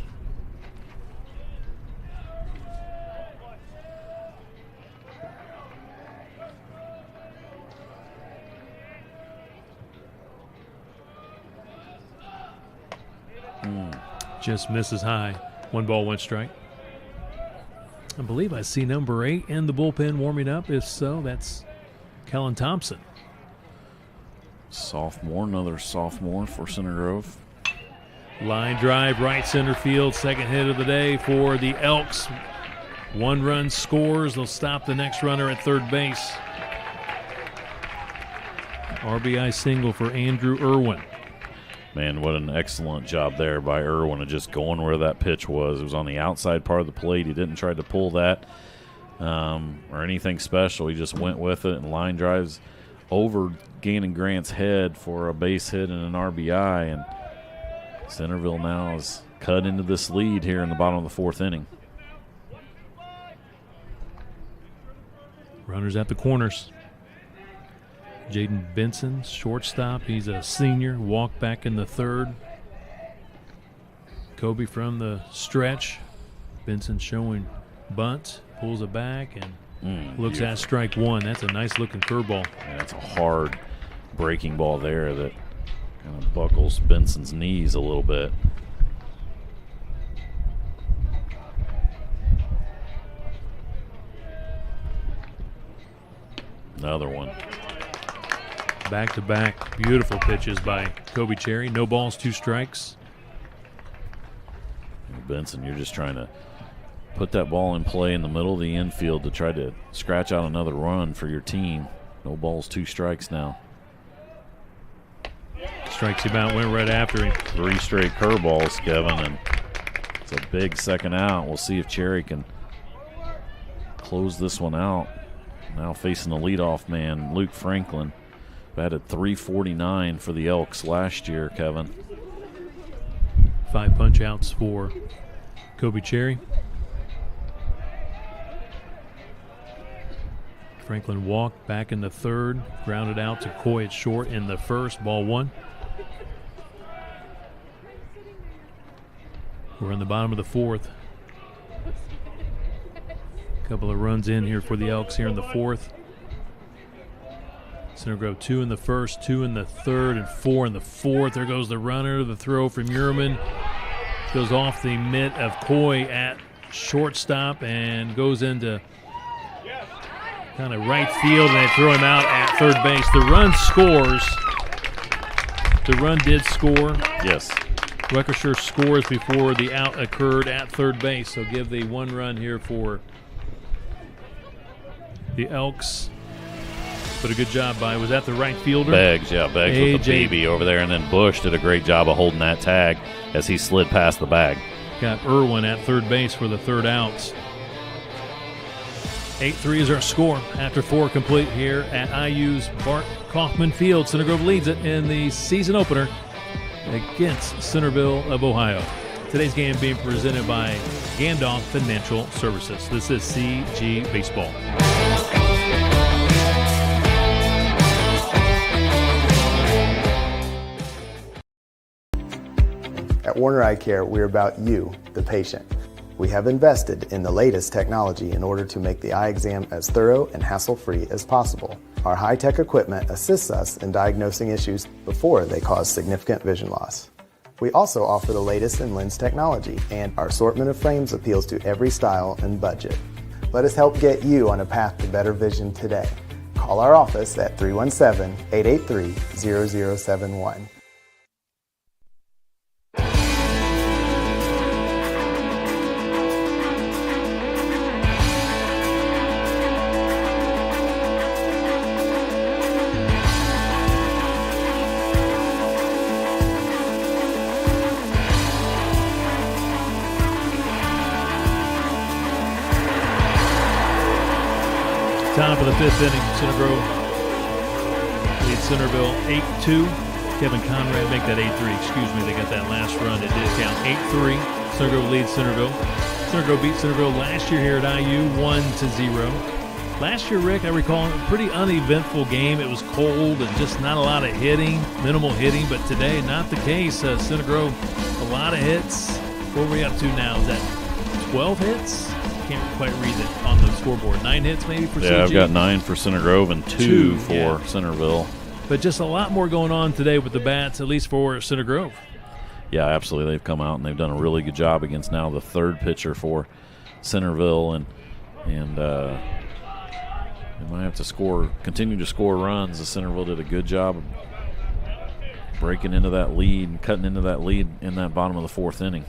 Just misses high. 1 ball, 1 strike. I believe I see number 8 in the bullpen warming up. If so, that's Kellen Thompson. Sophomore, another sophomore for Center Grove. Line drive, right center field. Second hit of the day for the Elks. 1 run scores. They'll stop the next runner at third base. RBI single for Andrew Irwin. Man, what an excellent job there by Irwin of just going where that pitch was. It was on the outside part of the plate. He didn't try to pull that or anything special. He just went with it and line drives over Gannon Grant's head for a base hit and an RBI. And Centerville now is cut into this lead here in the bottom of the 4th inning. Runners at the corners. Jaden Benson, shortstop. He's a senior. Walk back in the 3rd. Kobe from the stretch. Benson showing bunt, pulls it back, and looks beautiful. at strike one. That's a nice-looking curveball. Yeah, it's a hard breaking ball there that kind of buckles Benson's knees a little bit. Another one. Back-to-back beautiful pitches by Kobe Cery. No balls, 2 strikes. Benson, you're just trying to put that ball in play in the middle of the infield to try to scratch out another run for your team. No balls, 2 strikes now. Strikes him out, went right after him. 3 straight curveballs, Kevin, and it's a big second out. We'll see if Cery can close this one out. Now facing the leadoff man, Luke Franklin. Batted .349 for the Elks last year, Kevin. 5 punch-outs for Kobe Cery. Franklin walked back in the third, grounded out to Coy at short in the first, ball 1. We're in the bottom of the 4th. Couple of runs in here for the Elks here in the 4th. Center Grove 2 in the first, 2 in the third, and 4 in the 4th. There goes the runner. The throw from Uriman goes off the mitt of Coy at shortstop and goes into kind of right field, and they throw him out at third base. The run scores. The run did score. Yes. Weckersher scores before the out occurred at third base, so give the 1 run here for the Elks. But a good job by, was that the right fielder? Beggs with the baby over there, and then Bush did a great job of holding that tag as he slid past the bag. Got Irwin at third base for the third outs. 8-3 is our score after 4 complete here at IU's Bart Kaufman Field. Center Grove leads it in the season opener against Centerville of Ohio. Today's game being presented by Gandolph Financial Services. This is CG Baseball. At Warner Eye Care, we're about you, the patient. We have invested in the latest technology in order to make the eye exam as thorough and hassle-free as possible. Our high-tech equipment assists us in diagnosing issues before they cause significant vision loss. We also offer the latest in lens technology, and our assortment of frames appeals to every style and budget. Let us help get you on a path to better vision today. Call our office at 317-883-0071. Top of the 5th inning, Center Grove leads Centerville 8-2. Kevin Conrad make that 8-3. Excuse me, they got that last run. It did count 8-3. Center Grove leads Centerville. Center Grove beat Centerville last year here at IU 1-0. Last year, Rick, I recall a pretty uneventful game. It was cold and just not a lot of hitting, minimal hitting. But today, not the case. Center Grove, a lot of hits. What are we up to now? Is that 12 hits? Can't quite read it on the scoreboard. 9 hits maybe for CG? Yeah, I've got 9 for Center Grove and 2 for yeah. Centerville. But just a lot more going on today with the bats, at least for Center Grove. Yeah, absolutely. They've come out and they've done a really good job against now the 3rd pitcher for Centerville, and they might have to continue to score runs. Centerville did a good job of breaking into that lead and cutting into that lead in that bottom of the 4th inning.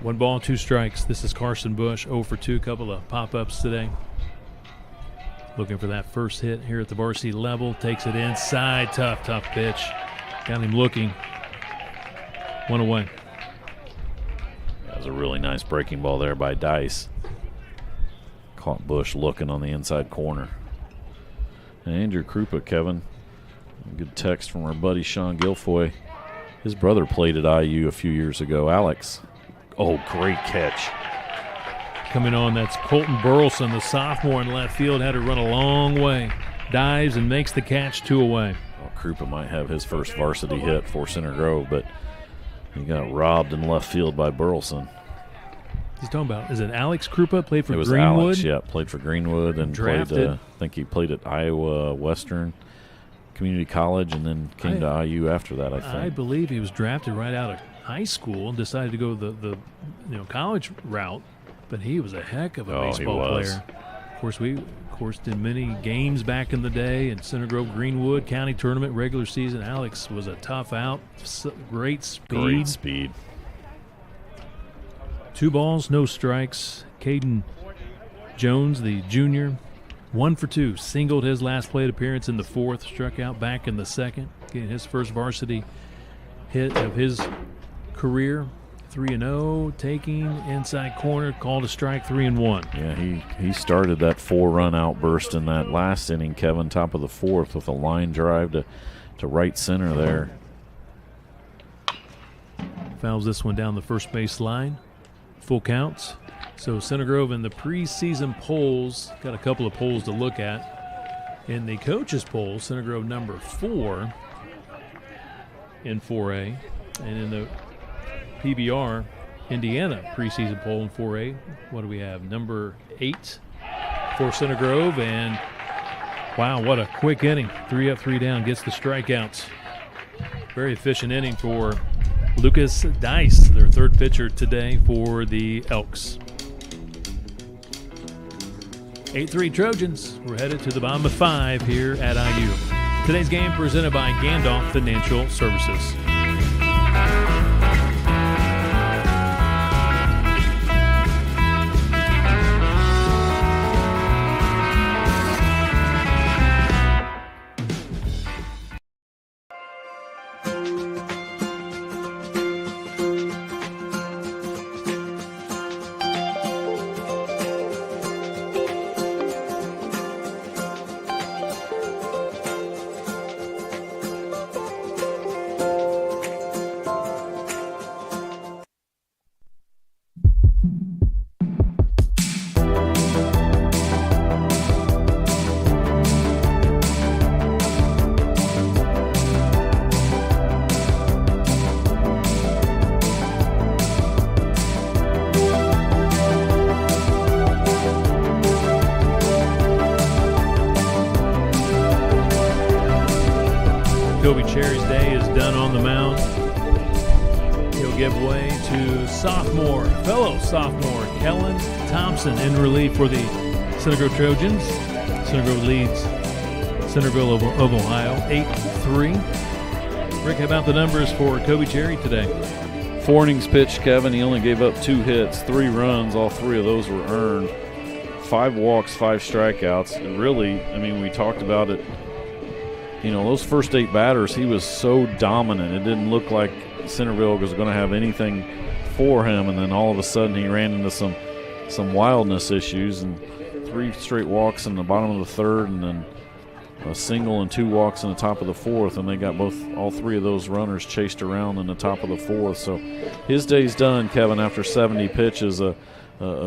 One ball, 2 strikes. This is Carson Bush, 0 for 2. Couple of pop-ups today. Looking for that first hit here at the varsity level. Takes it inside. Tough pitch. Got him looking. 1 away. That was a really nice breaking ball there by Dice. Caught Bush looking on the inside corner. And Andrew Krupa, Kevin. A good text from our buddy Sean Guilfoy. His brother played at IU a few years ago, Alex. Oh, great catch. Coming on, that's Colton Burleson, the sophomore in left field. Had to run a long way. Dives and makes the catch, 2 away. Oh, Krupa might have his first varsity hit for Center Grove, but he got robbed in left field by Burleson. He's talking about, is it Alex Krupa, played for It was Greenwood? Alex, yeah, played for Greenwood and Drafted. played, I think he played at Iowa Western Community College and then came to IU after that, I think. I believe he was drafted right out of high school and decided to go the college route, but he was a heck of a baseball player. Of course, did many games back in the day in Center Grove, Greenwood County Tournament regular season. Alex was a tough out, great speed. Great speed. 2 balls, no strikes. Caden Jones, the junior, 1 for 2. Singled his last plate appearance in the 4th, struck out back in the 2nd, getting his first varsity hit of his career. 3-0, taking inside corner, called a strike, 3-1. Yeah, he started that 4-run outburst in that last inning, Kevin, top of the 4th with a line drive to right center there. Fouls this one down the first base line. Full counts. So Center Grove in the preseason polls, got a couple of polls to look at. In the coaches poll, Center Grove number 4 in 4A. And in the PBR, Indiana preseason poll in 4A, what do we have? Number 8 for Center Grove. And wow, what a quick inning. 3 up, 3 down, gets the strikeouts. Very efficient inning for Lucas Dice, their 3rd pitcher today for the Elks. 8-3 Trojans. We're headed to the bottom of 5 here at IU. Today's game presented by Gandolph Financial Services. Kobe Cherry's day is done on the mound. He'll give way to fellow sophomore, Kellen Thompson in relief for the Center Grove Trojans. Center Grove leads Centerville of Ohio 8-3. Rick, how about the numbers for Kobe Cherry today? 4 innings pitched, Kevin. He only gave up 2 hits, 3 runs. All 3 of those were earned. 5 walks, 5 strikeouts. And really, I mean, we talked about it. You know, those first 8 batters, he was so dominant. It didn't look like Centerville was going to have anything for him, and then all of a sudden he ran into some wildness issues, and 3 straight walks in the bottom of the 3rd, and then a single and 2 walks in the top of the 4th, and they got all 3 of those runners chased around in the top of the 4th. So his day's done, Kevin, after 70 pitches. A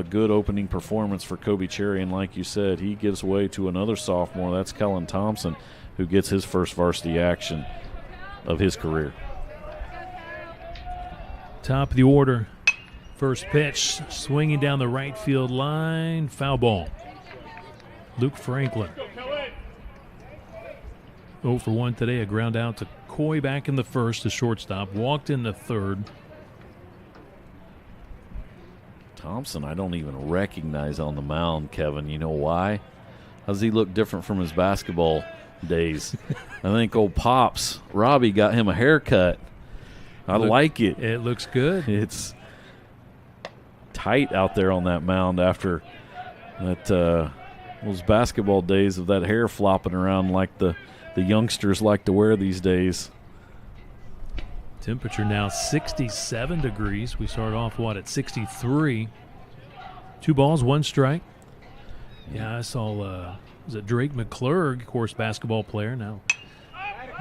good opening performance for Kobe Cherry, and like you said, he gives way to another sophomore. That's Kellen Thompson, who gets his first varsity action of his career. Top of the order. First pitch, swinging down the right field line. Foul ball. Luke Franklin. 0 for 1 today. A ground out to Coy back in the 1st, the shortstop. Walked in the 3rd. Thompson, I don't even recognize on the mound, Kevin. You know why? How does he look different from his basketball days? I think old Pops, Robbie, got him a haircut. I like it. It looks good. It's tight out there on that mound after that those basketball days of that hair flopping around like the youngsters like to wear these days. Temperature now 67 degrees. We start off, at 63. 2 balls, 1 strike. Yeah, I saw, was it Drake McClurg, of course, basketball player, now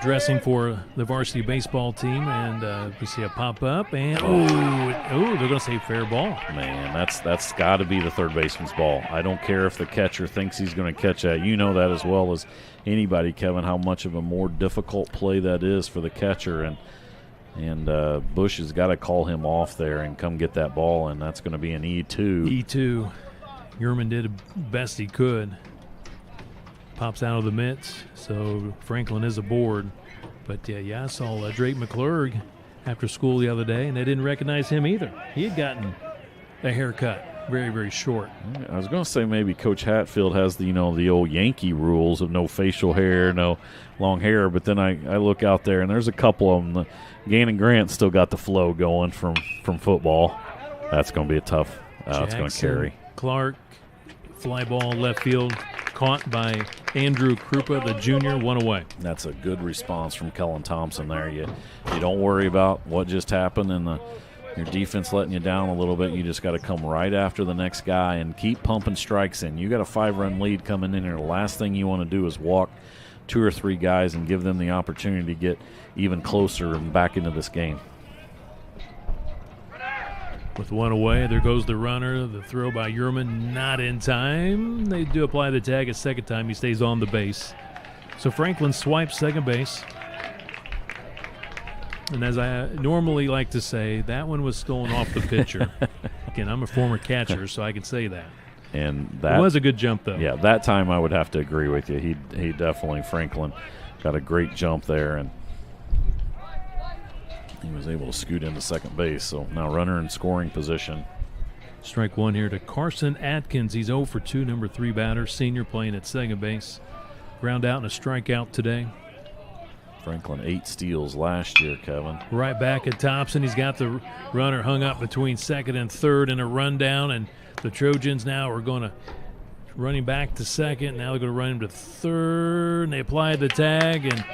dressing for the varsity baseball team, and we see a pop up, and they're going to say fair ball. Man, that's got to be the third baseman's ball. I don't care if the catcher thinks he's going to catch that. You know that as well as anybody, Kevin, how much of a more difficult play that is for the catcher, and Bush has got to call him off there and come get that ball, and that's going to be an E2. E2. Yerman did the best he could. Pops out of the mitts, so Franklin is aboard. But, I saw Drake McClurg after school the other day, and they didn't recognize him either. He had gotten a haircut, very, very short. I was going to say maybe Coach Hatfield has the old Yankee rules of no facial hair, no long hair, but then I look out there, and there's a couple of them. Gannon Grant still got the flow going from football. That's going to be a tough it's going to carry. Clark, fly ball left field, caught by Andrew Krupa, the junior, one away. That's a good response from Kellen Thompson there. You don't worry about what just happened and your defense letting you down a little bit. You just got to come right after the next guy and keep pumping strikes in. You got a 5-run lead coming in here. The last thing you want to do is walk 2 or 3 guys and give them the opportunity to get even closer and back into this game. With one away, there goes the runner. The throw by Yerman, not in time. They do apply the tag a second time. He stays on the base. So Franklin swipes second base. And as I normally like to say, that one was stolen off the pitcher. Again, I'm a former catcher, so I can say that. And that it was a good jump, though. Yeah, that time I would have to agree with you. He definitely, Franklin, got a great jump there, and he was able to scoot into second base. So now runner in scoring position. Strike one here to Carson Atkins. He's 0 for 2, number 3 batter, senior, playing at second base. Ground out and a strikeout today. Franklin 8 steals last year, Kevin. Right back at Thompson. He's got the runner hung up between second and third in a rundown, and the Trojans now are going to running back to second. Now they're going to run him to third, and they apply the tag, and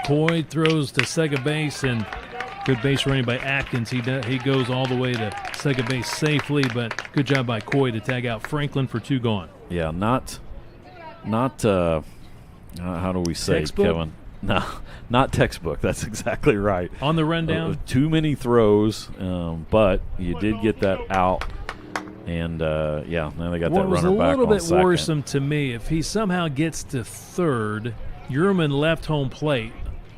Coy throws to second base, and good base running by Atkins. He goes all the way to second base safely, but good job by Coy to tag out Franklin for 2 gone. Yeah, not how do we say, textbook? Kevin? No, not textbook. That's exactly right. On the rundown? Too many throws, but you did get that out. And, now they got that runner back on second. What was a little bit worrisome to me, if he somehow gets to third, Yerman left home plate,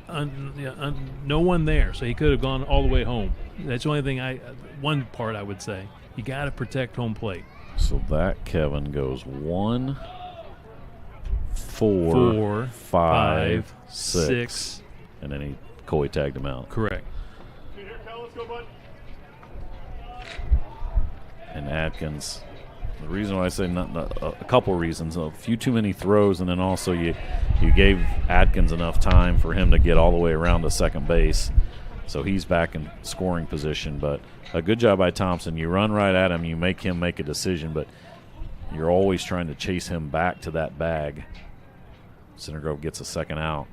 no one there, so he could have gone all the way home. That's the only thing one part I would say. You got to protect home plate. So that, Kevin, goes 1, 4, 5, 6, and then Coy tagged him out. Correct. And Atkins, the reason why I say a couple reasons, a few too many throws, and then also you gave Atkins enough time for him to get all the way around to second base, so he's back in scoring position. But a good job by Thompson. You run right at him, you make him make a decision, but you're always trying to chase him back to that bag. Center Grove gets a second out.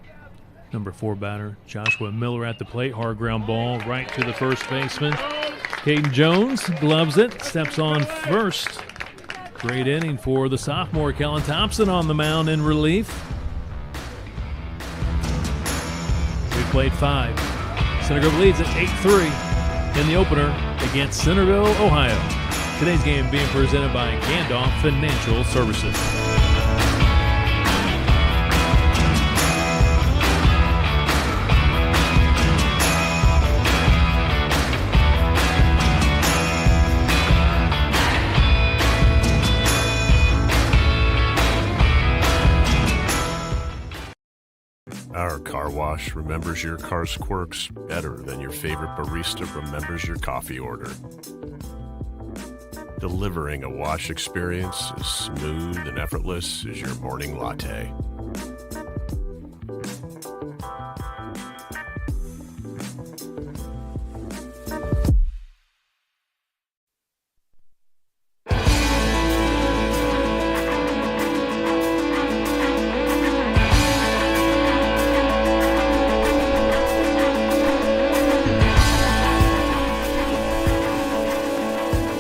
Number 4 batter, Joshua Miller at the plate. Hard ground ball right to the first baseman. Caden Jones gloves it, steps on first. Great inning for the sophomore. Kellen Thompson on the mound in relief. We played 5. Center Grove leads at 8-3 in the opener against Centerville, Ohio. Today's game being presented by Gandolph Financial Services. Our car wash remembers your car's quirks better than your favorite barista remembers your coffee order. Delivering a wash experience as smooth and effortless as your morning latte.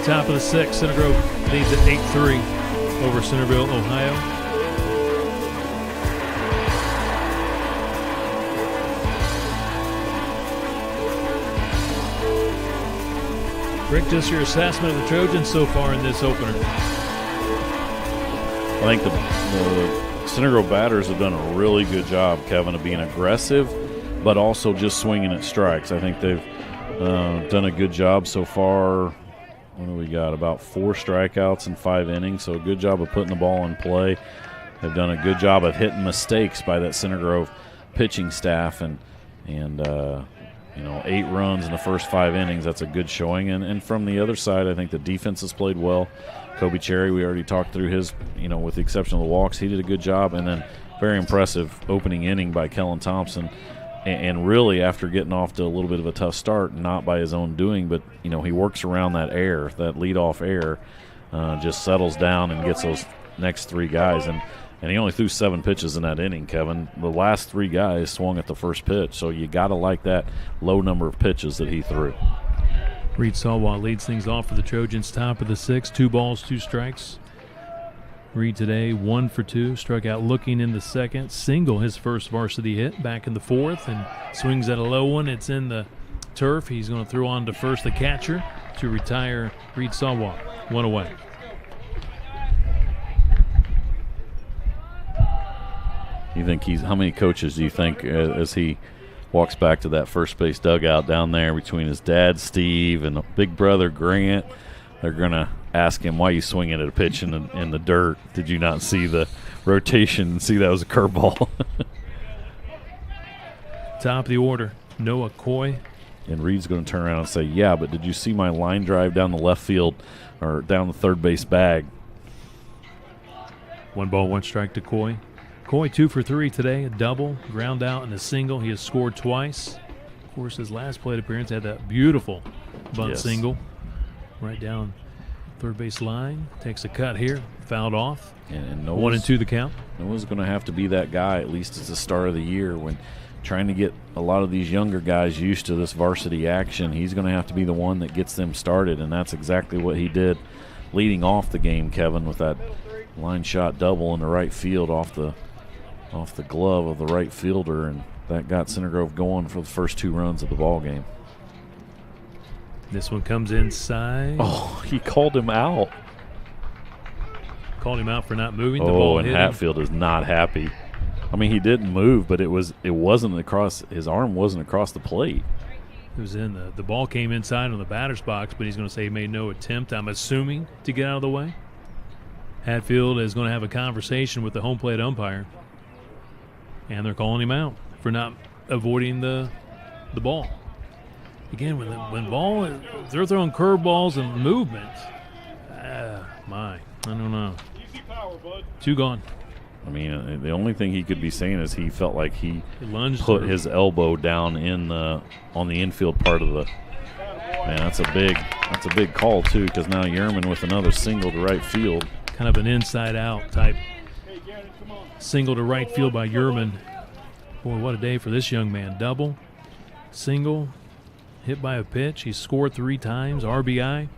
Top of the 6th, Center Grove leads at 8-3 over Centerville, Ohio. Rick, just your assessment of the Trojans so far in this opener. I think the Center Grove batters have done a really good job, Kevin, of being aggressive, but also just swinging at strikes. I think they've done a good job so far. What do we got? About 4 strikeouts in 5 innings, so a good job of putting the ball in play. They've done a good job of hitting mistakes by that Center Grove pitching staff, and 8 runs in the first 5 innings. That's a good showing. And from the other side, I think the defense has played well. Kobe Cherry, we already talked through his, with the exception of the walks, he did a good job. And then very impressive opening inning by Kellen Thompson. And really, after getting off to a little bit of a tough start, not by his own doing, but, he works around that air, that leadoff air, just settles down and gets those next 3 guys. And he only threw 7 pitches in that inning, Kevin. The last 3 guys swung at the first pitch, so you got to like that low number of pitches that he threw. Reed Salwa leads things off for the Trojans, top of the 6th, 2 balls, 2 strikes. Reed today 1 for 2, struck out looking in the 2nd, single his first varsity hit back in the 4th, and swings at a low one. It's in the turf. He's going to throw on to first the catcher to retire Reed Salwa. 1 away. You think how many coaches do you think as he walks back to that first base dugout down there between his dad Steve and big brother Grant, they're going to ask him, why are you swinging at a pitch in the dirt? Did you not see the rotation and see that was a curveball? Top of the order, Noah Coy. And Reed's going to turn around and say, yeah, but did you see my line drive down the left field or down the third base bag? 1 ball, 1 strike to Coy. Coy 2 for 3 today, a double, ground out, and a single. He has scored twice. Of course, his last plate appearance had that beautiful bunt single right down third base line. Takes a cut here, fouled off. And 1 and 2 the count. Noah's going to have to be that guy, at least at the start of the year, when trying to get a lot of these younger guys used to this varsity action. He's going to have to be the one that gets them started, and that's exactly what he did leading off the game, Kevin, with that line shot double in the right field off the glove of the right fielder, and that got Center Grove going for the first 2 runs of the ball game. This one comes inside. Oh, he called him out. Called him out for not moving. The ball and hit Hatfield is not happy. I mean, he didn't move, but it wasn't across. His arm wasn't across the plate. It was in the ball came inside on the batter's box, but he's going to say he made no attempt, I'm assuming, to get out of the way. Hatfield is going to have a conversation with the home plate umpire, and they're calling him out for not avoiding the ball. Again, when they're throwing curveballs and movement. I don't know. 2 gone. I mean, the only thing he could be saying is he felt like he lunged put his elbow down on the infield part of the. Man, that's a big call too, because now Yerman with another single to right field. Kind of an inside-out type single to right field by Yerman. Boy, what a day for this young man. Double, single, hit by a pitch. He scored 3 times, RBI.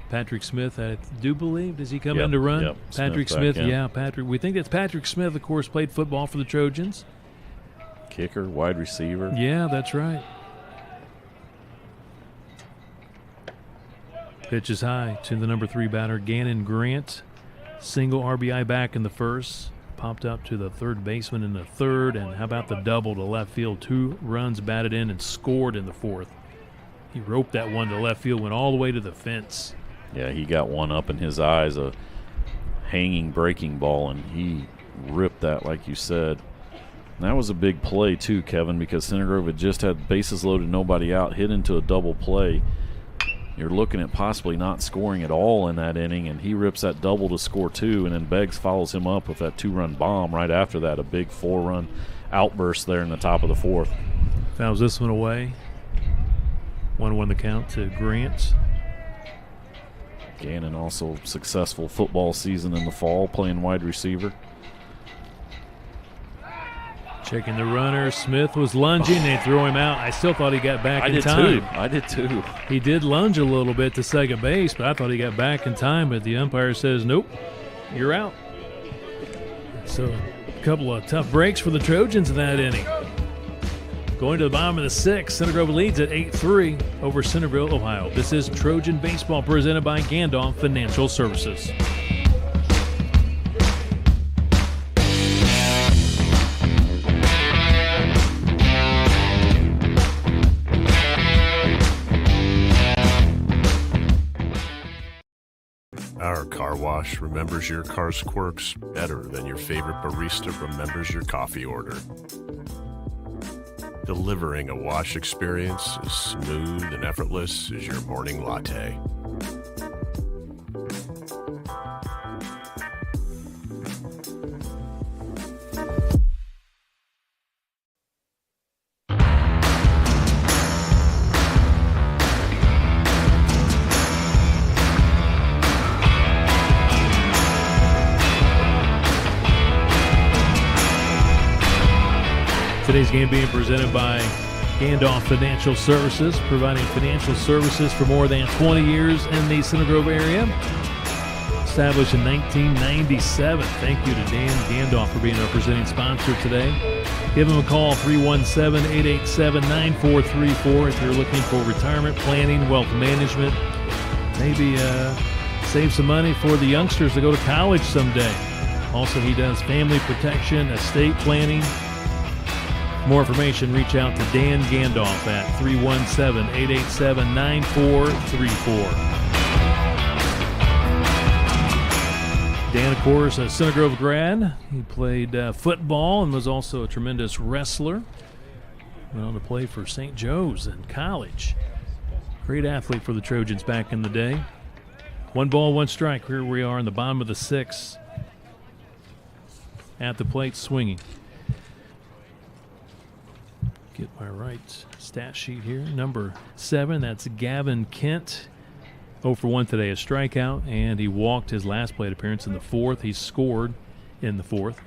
Patrick Smith, I do believe, does he come in to run? Yep. Patrick Smith, Patrick. We think that's Patrick Smith, of course, played football for the Trojans. Kicker, wide receiver. Yeah, that's right. Pitch is high to the number 3 batter, Gannon Grant. Single RBI back in the first. Popped up to the third baseman in the third. And how about the double to left field? 2 runs batted in and scored in the 4th. He roped that one to left field, went all the way to the fence. Yeah, he got one up in his eyes, a hanging breaking ball, and he ripped that, like you said. And that was a big play too, Kevin, because Center Grove had just had bases loaded, nobody out, hit into a double play. You're looking at possibly not scoring at all in that inning, and he rips that double to score 2, and then Beggs follows him up with that 2-run bomb right after that, a big 4-run outburst there in the top of the 4th. Fouls this one away. 1-1 the count to Grant. Gannon also successful football season in the fall, playing wide receiver. Checking the runner. Smith was lunging. They threw him out. I still thought he got back in time. I did too. He did lunge a little bit to second base, but I thought he got back in time. But the umpire says, nope, you're out. So a couple of tough breaks for the Trojans in that inning. Going to the bottom of the 6th, Center Grove leads at 8-3 over Centerville, Ohio. This is Trojan Baseball presented by Gandolph Financial Services. Our car wash remembers your car's quirks better than your favorite barista remembers your coffee order. Delivering a wash experience as smooth and effortless as your morning latte. Today's game being presented by Gandolph Financial Services, providing financial services for more than 20 years in the Center Grove area. Established in 1997. Thank you to Dan Gandolph for being our presenting sponsor today. Give him a call, 317-887-9434 if you're looking for retirement planning, wealth management, maybe save some money for the youngsters to go to college someday. Also, he does family protection, estate planning. For more information, reach out to Dan Gandolph at 317-887-9434. Dan, of course, a Center Grove grad. He played football and was also a tremendous wrestler. Went on to play for St. Joe's in college. Great athlete for the Trojans back in the day. 1 ball, 1 strike. Here we are in the bottom of the 6th. At the plate, swinging. Get my right stat sheet here. Number 7, that's Gavin Kent. 0 for 1 today, a strikeout, and he walked his last plate appearance in the 4th. He scored in the 4th.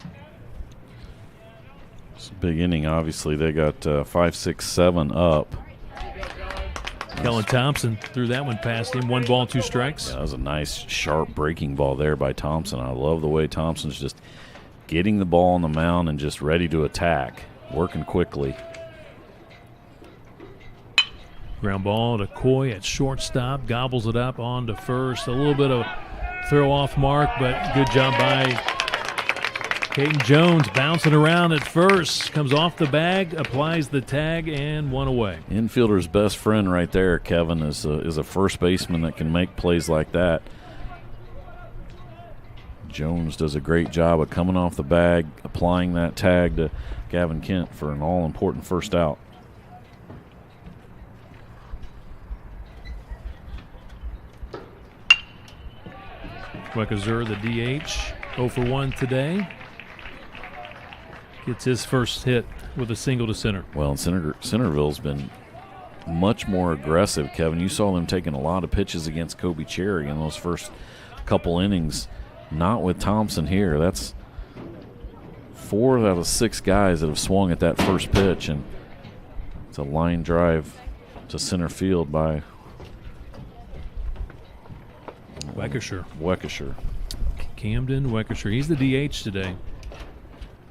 It's a big inning, obviously. They got 5, 6, 7 up. Kellen Thompson threw that one past him. 1 ball, 2 strikes. Yeah, that was a nice, sharp breaking ball there by Thompson. I love the way Thompson's just getting the ball on the mound and just ready to attack, working quickly. Ground ball to Coy at shortstop, gobbles it up on to first. A little bit of throw off mark, but good job by Caden Jones bouncing around at first. Comes off the bag, applies the tag, and 1 away. Infielder's best friend right there, Kevin, is a first baseman that can make plays like that. Jones does a great job of coming off the bag, applying that tag to Gavin Kent for an all-important first out. Weckazur, the DH, 0 for 1 today. Gets his first hit with a single to center. Well, Centerville's been much more aggressive, Kevin. You saw them taking a lot of pitches against Kobe Cherry in those first couple innings. Not with Thompson here. That's 4 out of 6 guys that have swung at that first pitch, and it's a line drive to center field by Weckasher. Camden Weckasher. He's the DH today.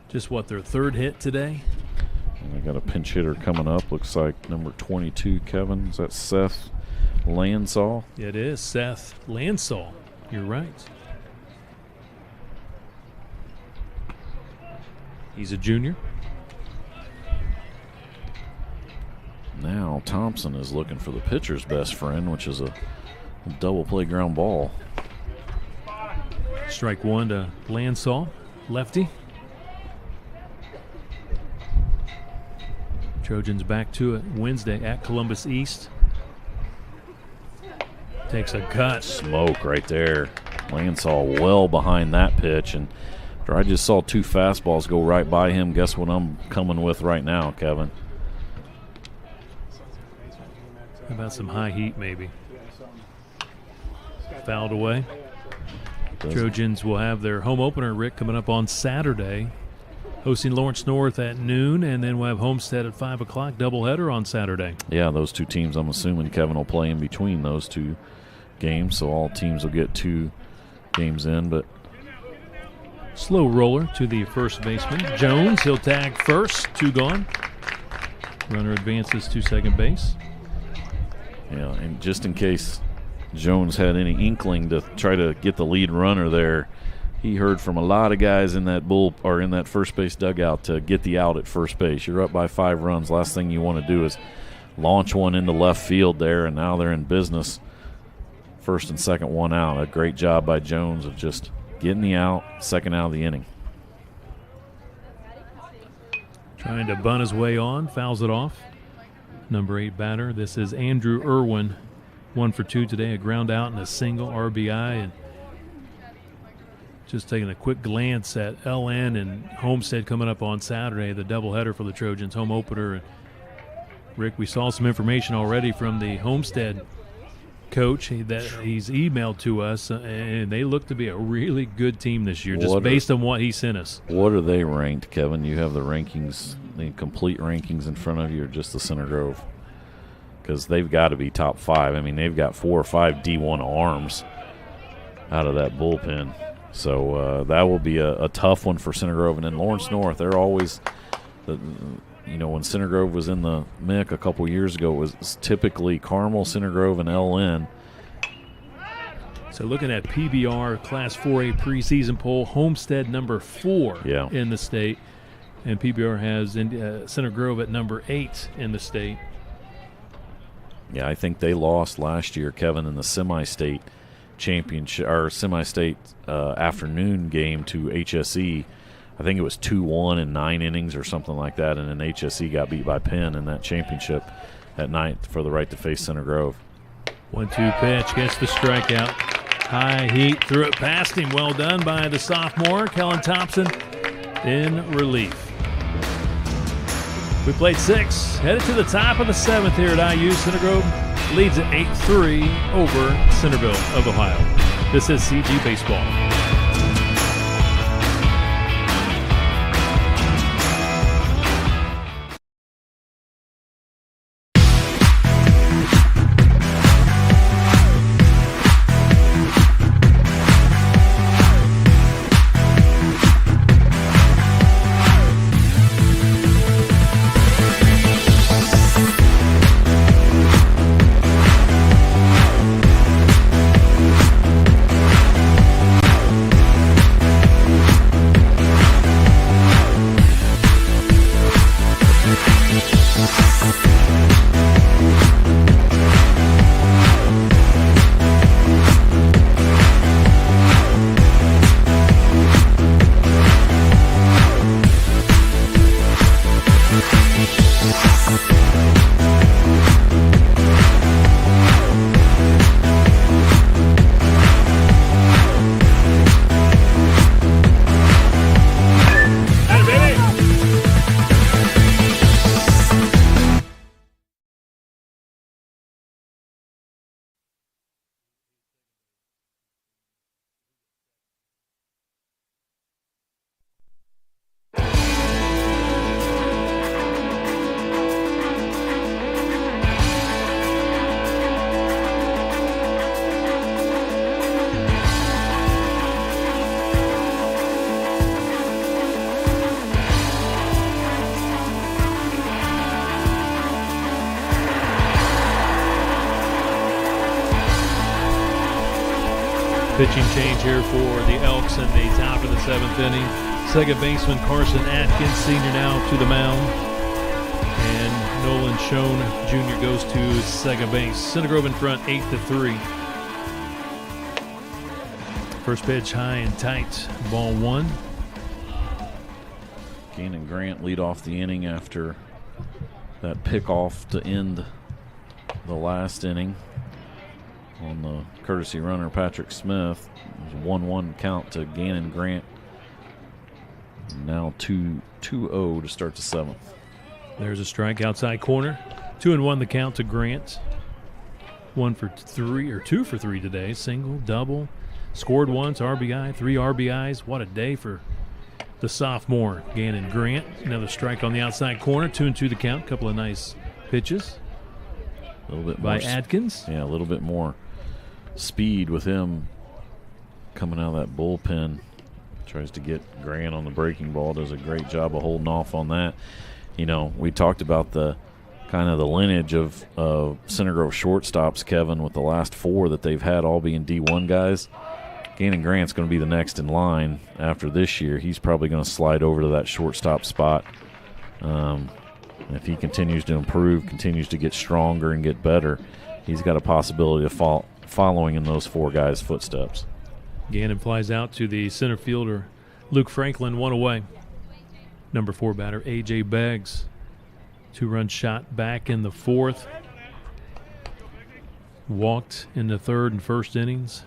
Just their 3rd hit today? And they got a pinch hitter coming up. Looks like number 22, Kevin. Is that Seth Lansall? It is Seth Lansall. You're right. He's a junior. Now Thompson is looking for the pitcher's best friend, which is a double play ground ball. Strike 1 to Lansall, lefty. Trojans back to it Wednesday at Columbus East. Takes a cut. Smoke right there. Lansall well behind that pitch, and after I just saw 2 fastballs go right by him, guess what I'm coming with right now, Kevin? How about some high heat maybe? Fouled away. Trojans will have their home opener, Rick, coming up on Saturday, hosting Lawrence North at noon, and then we'll have Homestead at 5 o'clock, doubleheader on Saturday. Yeah, those 2 teams, I'm assuming Kevin will play in between those 2 games, so all teams will get 2 games in. But slow roller to the first baseman. Jones, he'll tag first, 2 gone. Runner advances to second base. Yeah, and just in case Jones had any inkling to try to get the lead runner there, he heard from a lot of guys in that in that first base dugout to get the out at first base. You're up by 5 runs. Last thing you want to do is launch one into left field there, and now they're in business. First and second one out. A great job by Jones of just getting the out, second out of the inning. Trying to bunt his way on, fouls it off. Number 8 batter. This is Andrew Irwin. 1 for 2 today, a ground out and a single RBI. And just taking a quick glance at LN and Homestead coming up on Saturday, the doubleheader for the Trojans, home opener. And Rick, we saw some information already from the Homestead coach that he's emailed to us, and they look to be a really good team this year, just based on what he sent us. What are they ranked, Kevin? You have the rankings, the complete rankings in front of you, or just the Center Grove? Because they've got to be top 5. I mean, they've got 4 or 5 D1 arms out of that bullpen. So that will be a tough one for Center Grove. And then Lawrence North, they're always when Center Grove was in the MIC a couple years ago, it was typically Carmel, Center Grove, and LN. So looking at PBR Class 4A preseason poll, Homestead number 4 in the state, and PBR has Center Grove at number 8 in the state. Yeah, I think they lost last year, Kevin, in the semi-state championship or semi-state afternoon game to HSE. I think it was 2-1 in 9 innings or something like that, and then HSE got beat by Penn in that championship at night for the right to face Center Grove. 1-2 pitch, gets the strikeout. High heat, threw it past him. Well done by the sophomore, Kellen Thompson, in relief. We played 6, headed to the top of the 7th here at IU. Center Grove leads at 8-3 over Centerville of Ohio. This is CG Baseball. Pitching change here for the Elks in the top of the 7th inning. Second baseman Carson Atkins, senior, now to the mound. And Nolan Schoen, junior, goes to second base. Center Grove in front, 8-3. First pitch high and tight, ball 1. Gannon Grant lead off the inning after that pickoff to end the last inning on the courtesy runner Patrick Smith. It was a 1-1 count to Gannon Grant. Now 2-0 to start the 7th. There's a strike outside corner. 2-1 the count to Grant. 2 for 3 today. Single, double, scored once, RBI, 3 RBIs. What a day for the sophomore Gannon Grant. Another strike on the outside corner. 2-2 the count. Couple of nice pitches. A little bit by more Atkins. Yeah, a little bit more speed with him coming out of that bullpen. Tries to get Grant on the breaking ball. Does a great job of holding off on that. You know, we talked about the kind of the lineage of Center Grove shortstops, Kevin, with the last 4 that they've had all being D1 guys. Gannon Grant's going to be the next in line after this year. He's probably going to slide over to that shortstop spot. If he continues to improve, continues to get stronger and get better, he's got a possibility of following in those 4 guys' footsteps. Gannon flies out to the center fielder, Luke Franklin, 1 away. Number 4 batter, A.J. Beggs. 2-run shot back in the 4th. Walked in the 3rd and 1st innings.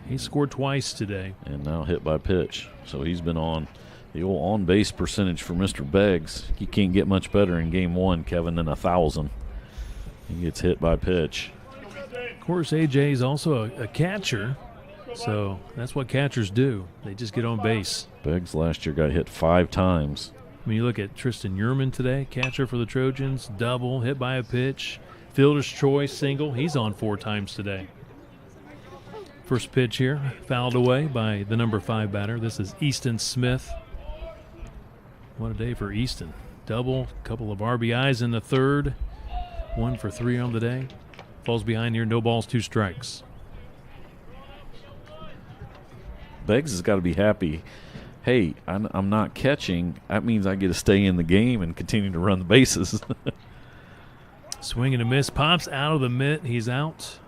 He scored twice today. And now hit by pitch. So he's been on the old on-base percentage for Mr. Beggs. You can't get much better in game 1, Kevin, than 1,000. He gets hit by pitch. Of course, A.J. is also a catcher. So that's what catchers do. They just get on base. Beggs last year got hit 5 times. I mean, you look at Tristan Uhrman today, catcher for the Trojans, double, hit by a pitch, fielder's choice, single. He's on 4 times today. First pitch here, fouled away by the number 5 batter. This is Easton Smith. What a day for Easton. Double, couple of RBIs in the 3rd, 1 for 3 on the day. Falls behind here, no balls, 2 strikes. Beggs has got to be happy. Hey, I'm not catching. That means I get to stay in the game and continue to run the bases. Swing and a miss. Pops out of the mitt. He's out.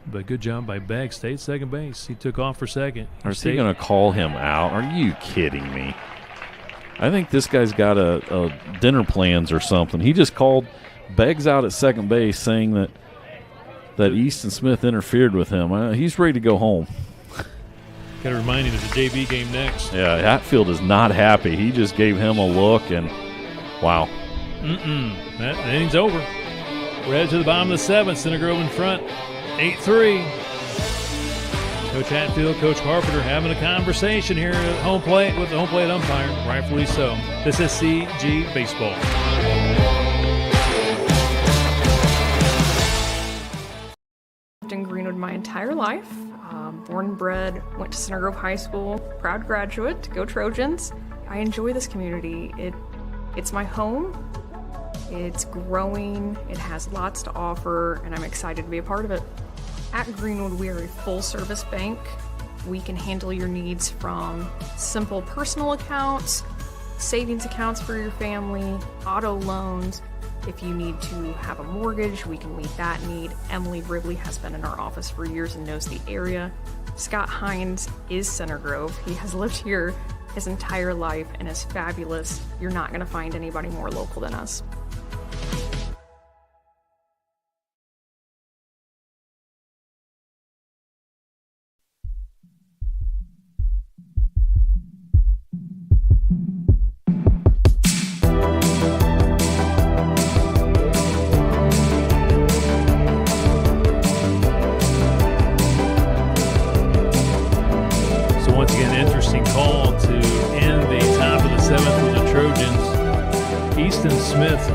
But good job by Beggs. Stayed second base. He took off for second. Is he going to call him out? Are you kidding me? I think this guy's got a dinner plans or something. He just called Beggs out at second base saying that Easton Smith interfered with him. He's ready to go home. Got to remind him there's a JV game next. Yeah, Hatfield is not happy. He just gave him a look, and wow. That inning's over. We're headed to the bottom of the 7th. Center Grove in front, 8-3. Coach Hatfield, Coach Carpenter having a conversation here at home plate with the home plate umpire, rightfully so. This is CG Baseball. Lived in Greenwood my entire life. Born and bred, went to Center Grove High School, proud graduate, go Trojans. I enjoy this community. It's my home. It's growing, it has lots to offer, and I'm excited to be a part of it. At Greenwood, we are a full-service bank. We can handle your needs from simple personal accounts, savings accounts for your family, auto loans. If you need to have a mortgage, we can meet that need. Emily Ridley has been in our office for years and knows the area. Scott Hines is Center Grove. He has lived here his entire life and is fabulous. You're not going to find anybody more local than us.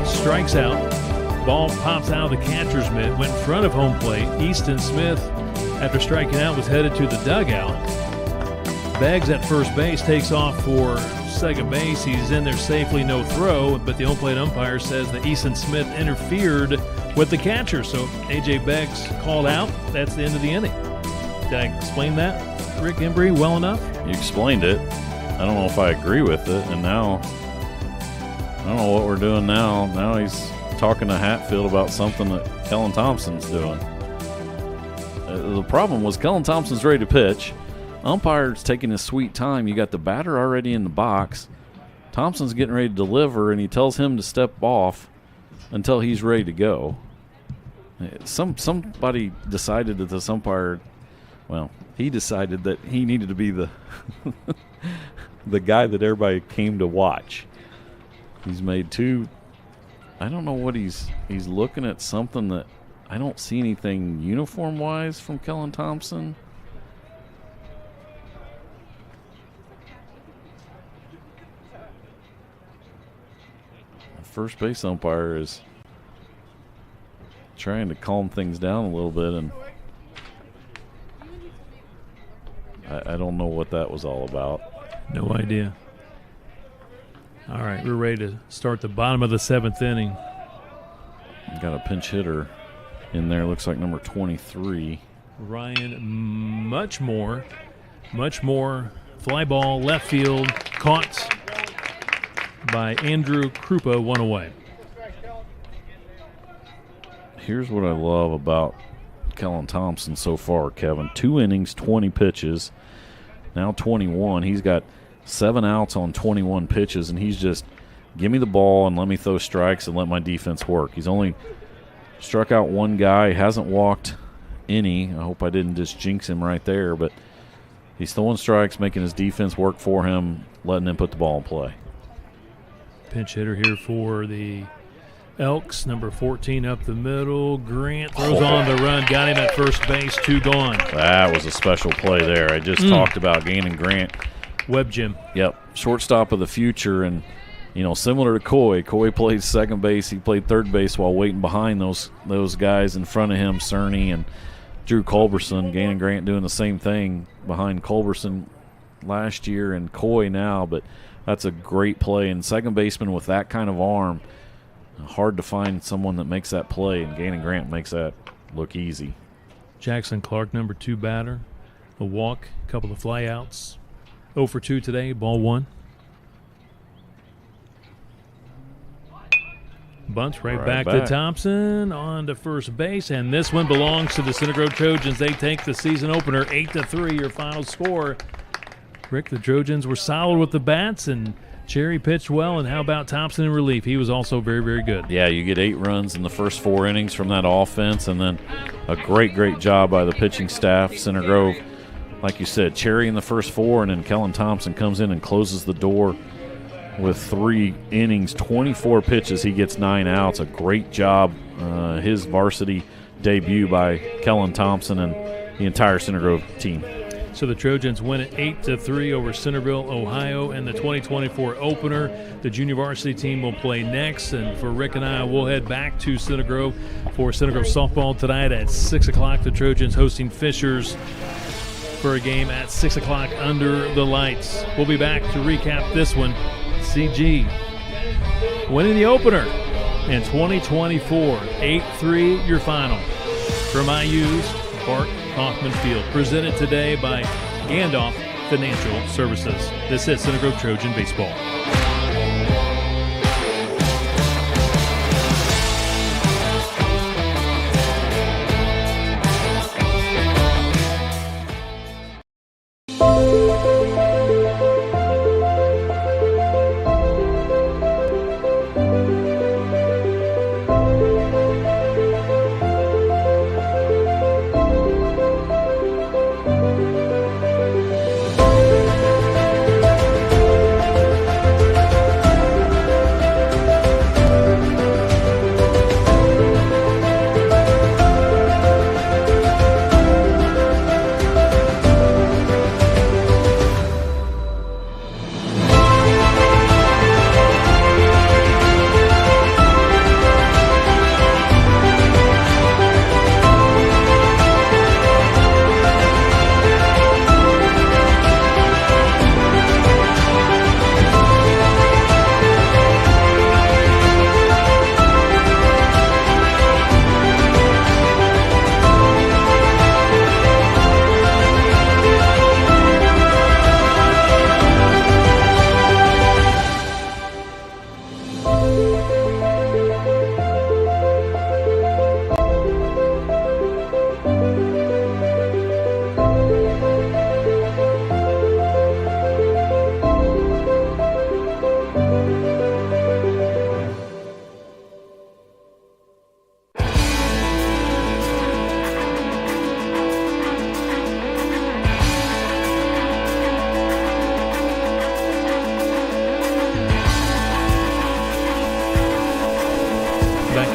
Strikes out. Ball pops out of the catcher's mitt, went in front of home plate. Easton Smith, after striking out, was headed to the dugout. Beggs at first base takes off for second base. He's in there safely, no throw, but the home plate umpire says that Easton Smith interfered with the catcher. So A.J. Beggs called out. That's the end of the inning. Did I explain that, Rick Embry, well enough? You explained it. I don't know if I agree with it, and now I don't know what we're doing now. Now he's talking to Hatfield about something that Kellen Thompson's doing. The problem was Kellen Thompson's ready to pitch. Umpire's taking his sweet time. You got the batter already in the box. Thompson's getting ready to deliver, and he tells him to step off until he's ready to go. Somebody decided that this umpire, well, he decided that he needed to be the the guy that everybody came to watch. He's made 2. I don't know what he's looking at, something that I don't see anything uniform-wise from Kellen Thompson. The first base umpire is trying to calm things down a little bit, and I don't know what that was all about. No idea. All right, we're ready to start the bottom of the 7th inning. Got a pinch hitter in there. Looks like number 23. Ryan Muchmore. Fly ball, left field, caught by Andrew Krupa, one away. Here's what I love about Kellen Thompson so far, Kevin. 2 innings, 20 pitches, now 21. He's got 7 outs on 21 pitches, and he's just, give me the ball and let me throw strikes and let my defense work. He's only struck out 1 guy, hasn't walked any. I hope I didn't just jinx him right there, but he's throwing strikes, making his defense work for him, letting him put the ball in play. Pinch hitter here for the Elks, number 14 up the middle. Grant throws on the run, got him at first base, 2 gone. That was a special play there. I just talked about Gannon Grant. Webb Jim. Yep, shortstop of the future, and similar to Coy. Coy played second base, he played third base while waiting behind those guys in front of him, Cerny and Drew Culberson. Gannon Grant doing the same thing behind Culberson last year and Coy now, but that's a great play. And second baseman with that kind of arm, hard to find someone that makes that play, and Gannon Grant makes that look easy. Jackson Clark, number 2 batter. A walk, a couple of flyouts. 0 for 2 today, ball 1. Bunts right back to Thompson on to first base, and this one belongs to the Center Grove Trojans. They take the season opener 8-3, your final score. Rick, the Trojans were solid with the bats, and Cery pitched well, and how about Thompson in relief? He was also very, very good. Yeah, you get 8 runs in the first 4 innings from that offense, and then a great job by the pitching staff. Center Grove, like you said, Cery in the first 4, and then Kellen Thompson comes in and closes the door with 3 innings, 24 pitches. He gets 9 outs. A great job, his varsity debut by Kellen Thompson and the entire Center Grove team. So the Trojans win it 8-3 over Centerville, Ohio, and the 2024 opener. The junior varsity team will play next, and for Rick and I, we'll head back to Center Grove for Center Grove softball tonight at 6 o'clock. The Trojans hosting Fishers for a game at 6 o'clock under the lights. We'll be back to recap this one. CG winning the opener in 2024, 8-3 your final. From IU's Bart Hoffman Field, presented today by Gandolph Financial Services. This is Center Grove Trojan Baseball.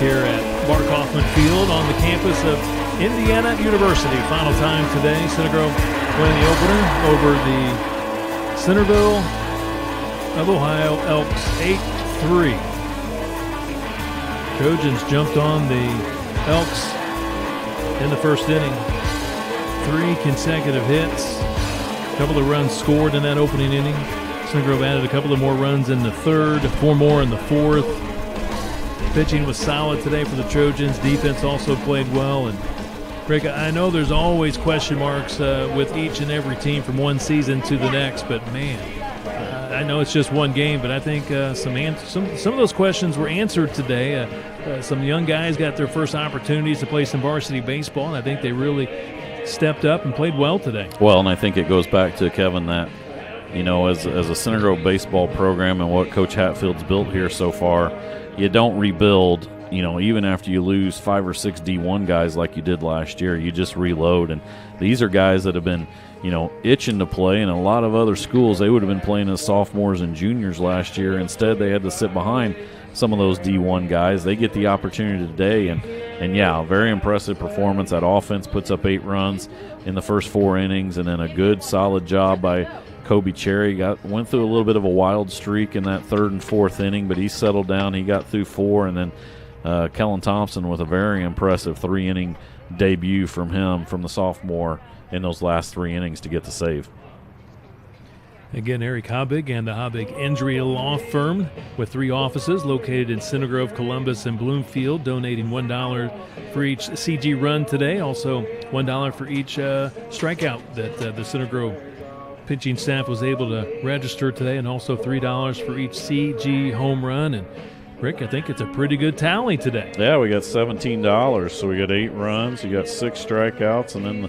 Here at Bart Hoffman Field on the campus of Indiana University. Final time today, Center Grove winning the opener over the Centerville of Ohio Elks 8-3. Trojans jumped on the Elks in the first inning. 3 consecutive hits, a couple of runs scored in that opening inning. Center Grove added a couple of more runs in the third, 4 more in the fourth. Pitching was solid today for the Trojans. Defense also played well. And Rick, I know there's always question marks with each and every team from one season to the next, but man, I know it's just one game, but I think some of those questions were answered today. Some young guys got their first opportunities to play some varsity baseball, and I think they really stepped up and played well today. Well, and I think it goes back to, Kevin, that, as a Center Grove baseball program and what Coach Hatfield's built here so far, you don't rebuild, even after you lose 5 or 6 D1 guys like you did last year. You just reload. And these are guys that have been, itching to play. And a lot of other schools, they would have been playing as sophomores and juniors last year. Instead, they had to sit behind some of those D1 guys. They get the opportunity today. And yeah, very impressive performance. That offense puts up 8 runs in the first 4 innings, and then a good, solid job by Kobe Cherry. Went through a little bit of a wild streak in that 3rd and 4th inning, but he settled down. He got through 4, and then Kellen Thompson with a very impressive 3-inning debut from him, from the sophomore, in those last 3 innings to get the save. Again, Eric Habig and the Habig Injury Law Firm, with 3 offices located in Center Grove, Columbus, and Bloomfield, donating $1 for each CG run today. Also $1 for each strikeout that the Center Grove pitching staff was able to register today, and also $3 for each CG home run. And Rick, I think it's a pretty good tally today. Yeah, we got $17, so we got 8 runs, you got 6 strikeouts, and then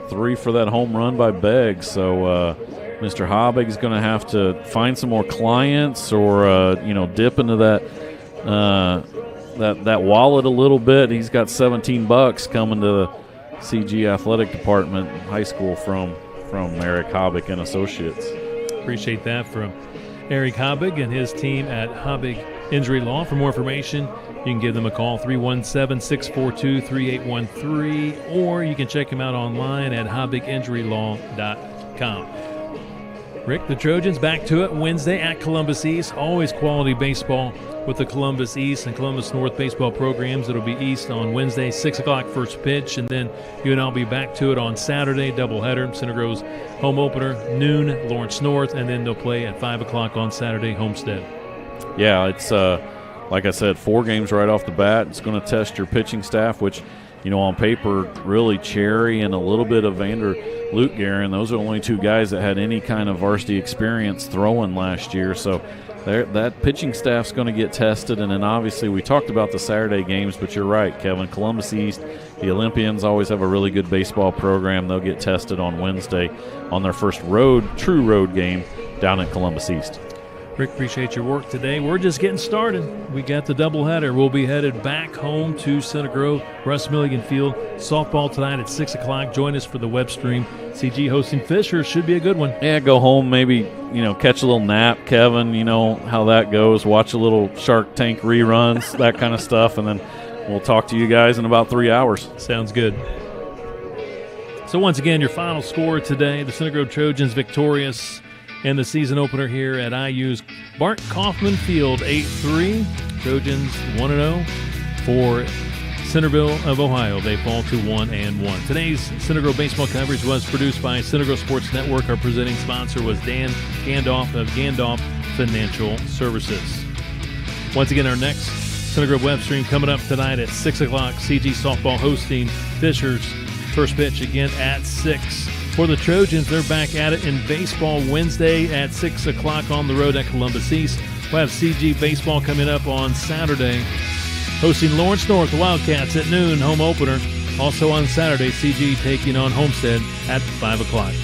3 for that home run by Beggs. So Mr. Habig is going to have to find some more clients, or dip into that wallet a little bit. He's got $17 coming to the CG athletic department, high school, from Eric Habig and Associates. Appreciate that from Eric Habig and his team at Habig Injury Law. For more information, you can give them a call, 317-642-3813, or you can check them out online at habiginjurylaw.com. Rick, the Trojans back to it Wednesday at Columbus East. Always quality baseball with the Columbus East and Columbus North baseball programs. It'll be East on Wednesday, 6 o'clock first pitch, and then you and I'll be back to it on Saturday, doubleheader. Center Grove's home opener, noon, Lawrence North, and then they'll play at 5 o'clock on Saturday, Homestead. Yeah, it's like I said, 4 games right off the bat. It's going to test your pitching staff, which, on paper, really Cherry and a little bit of Vander Lutgaren, those are the only 2 guys that had any kind of varsity experience throwing last year. So that pitching staff's going to get tested. And then obviously we talked about the Saturday games, but you're right, Kevin. Columbus East, the Olympians always have a really good baseball program. They'll get tested on Wednesday on their first true road game down at Columbus East. Rick, appreciate your work today. We're just getting started. We got the doubleheader. We'll be headed back home to Center Grove, Russ Milligan Field. Softball tonight at 6 o'clock. Join us for the web stream. CG hosting Fisher. Should be a good one. Yeah, go home, maybe, catch a little nap, Kevin. You know how that goes. Watch a little Shark Tank reruns, that kind of stuff, and then we'll talk to you guys in about 3 hours. Sounds good. So once again, your final score today, the Center Grove Trojans victorious in the season opener here at IU's Bart Kaufman Field, 8-3. Trojans 1-0 for Centerville of Ohio. They fall to 1-1. Today's Center Grove baseball coverage was produced by Center Grove Sports Network. Our presenting sponsor was Dan Gandolph of Gandolph Financial Services. Once again, our next Center Grove web stream coming up tonight at 6 o'clock. CG softball hosting Fisher's first pitch again at 6. For the Trojans, they're back at it in baseball Wednesday at 6 o'clock on the road at Columbus East. We'll have CG baseball coming up on Saturday, hosting Lawrence North, the Wildcats at noon, home opener. Also on Saturday, CG taking on Homestead at 5 o'clock.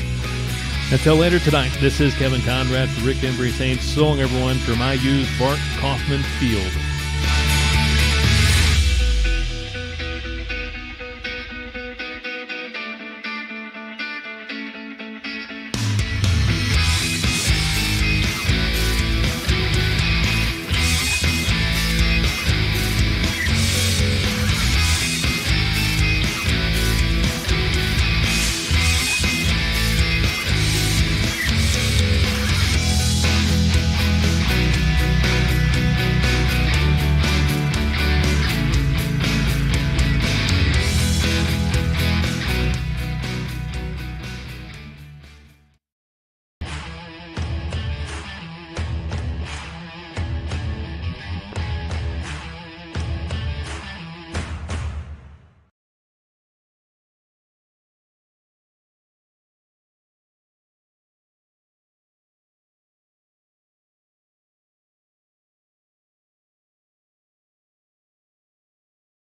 Until later tonight, this is Kevin Conrad for Rick Embry saying so long, everyone, from IU's Bart Kaufman Field.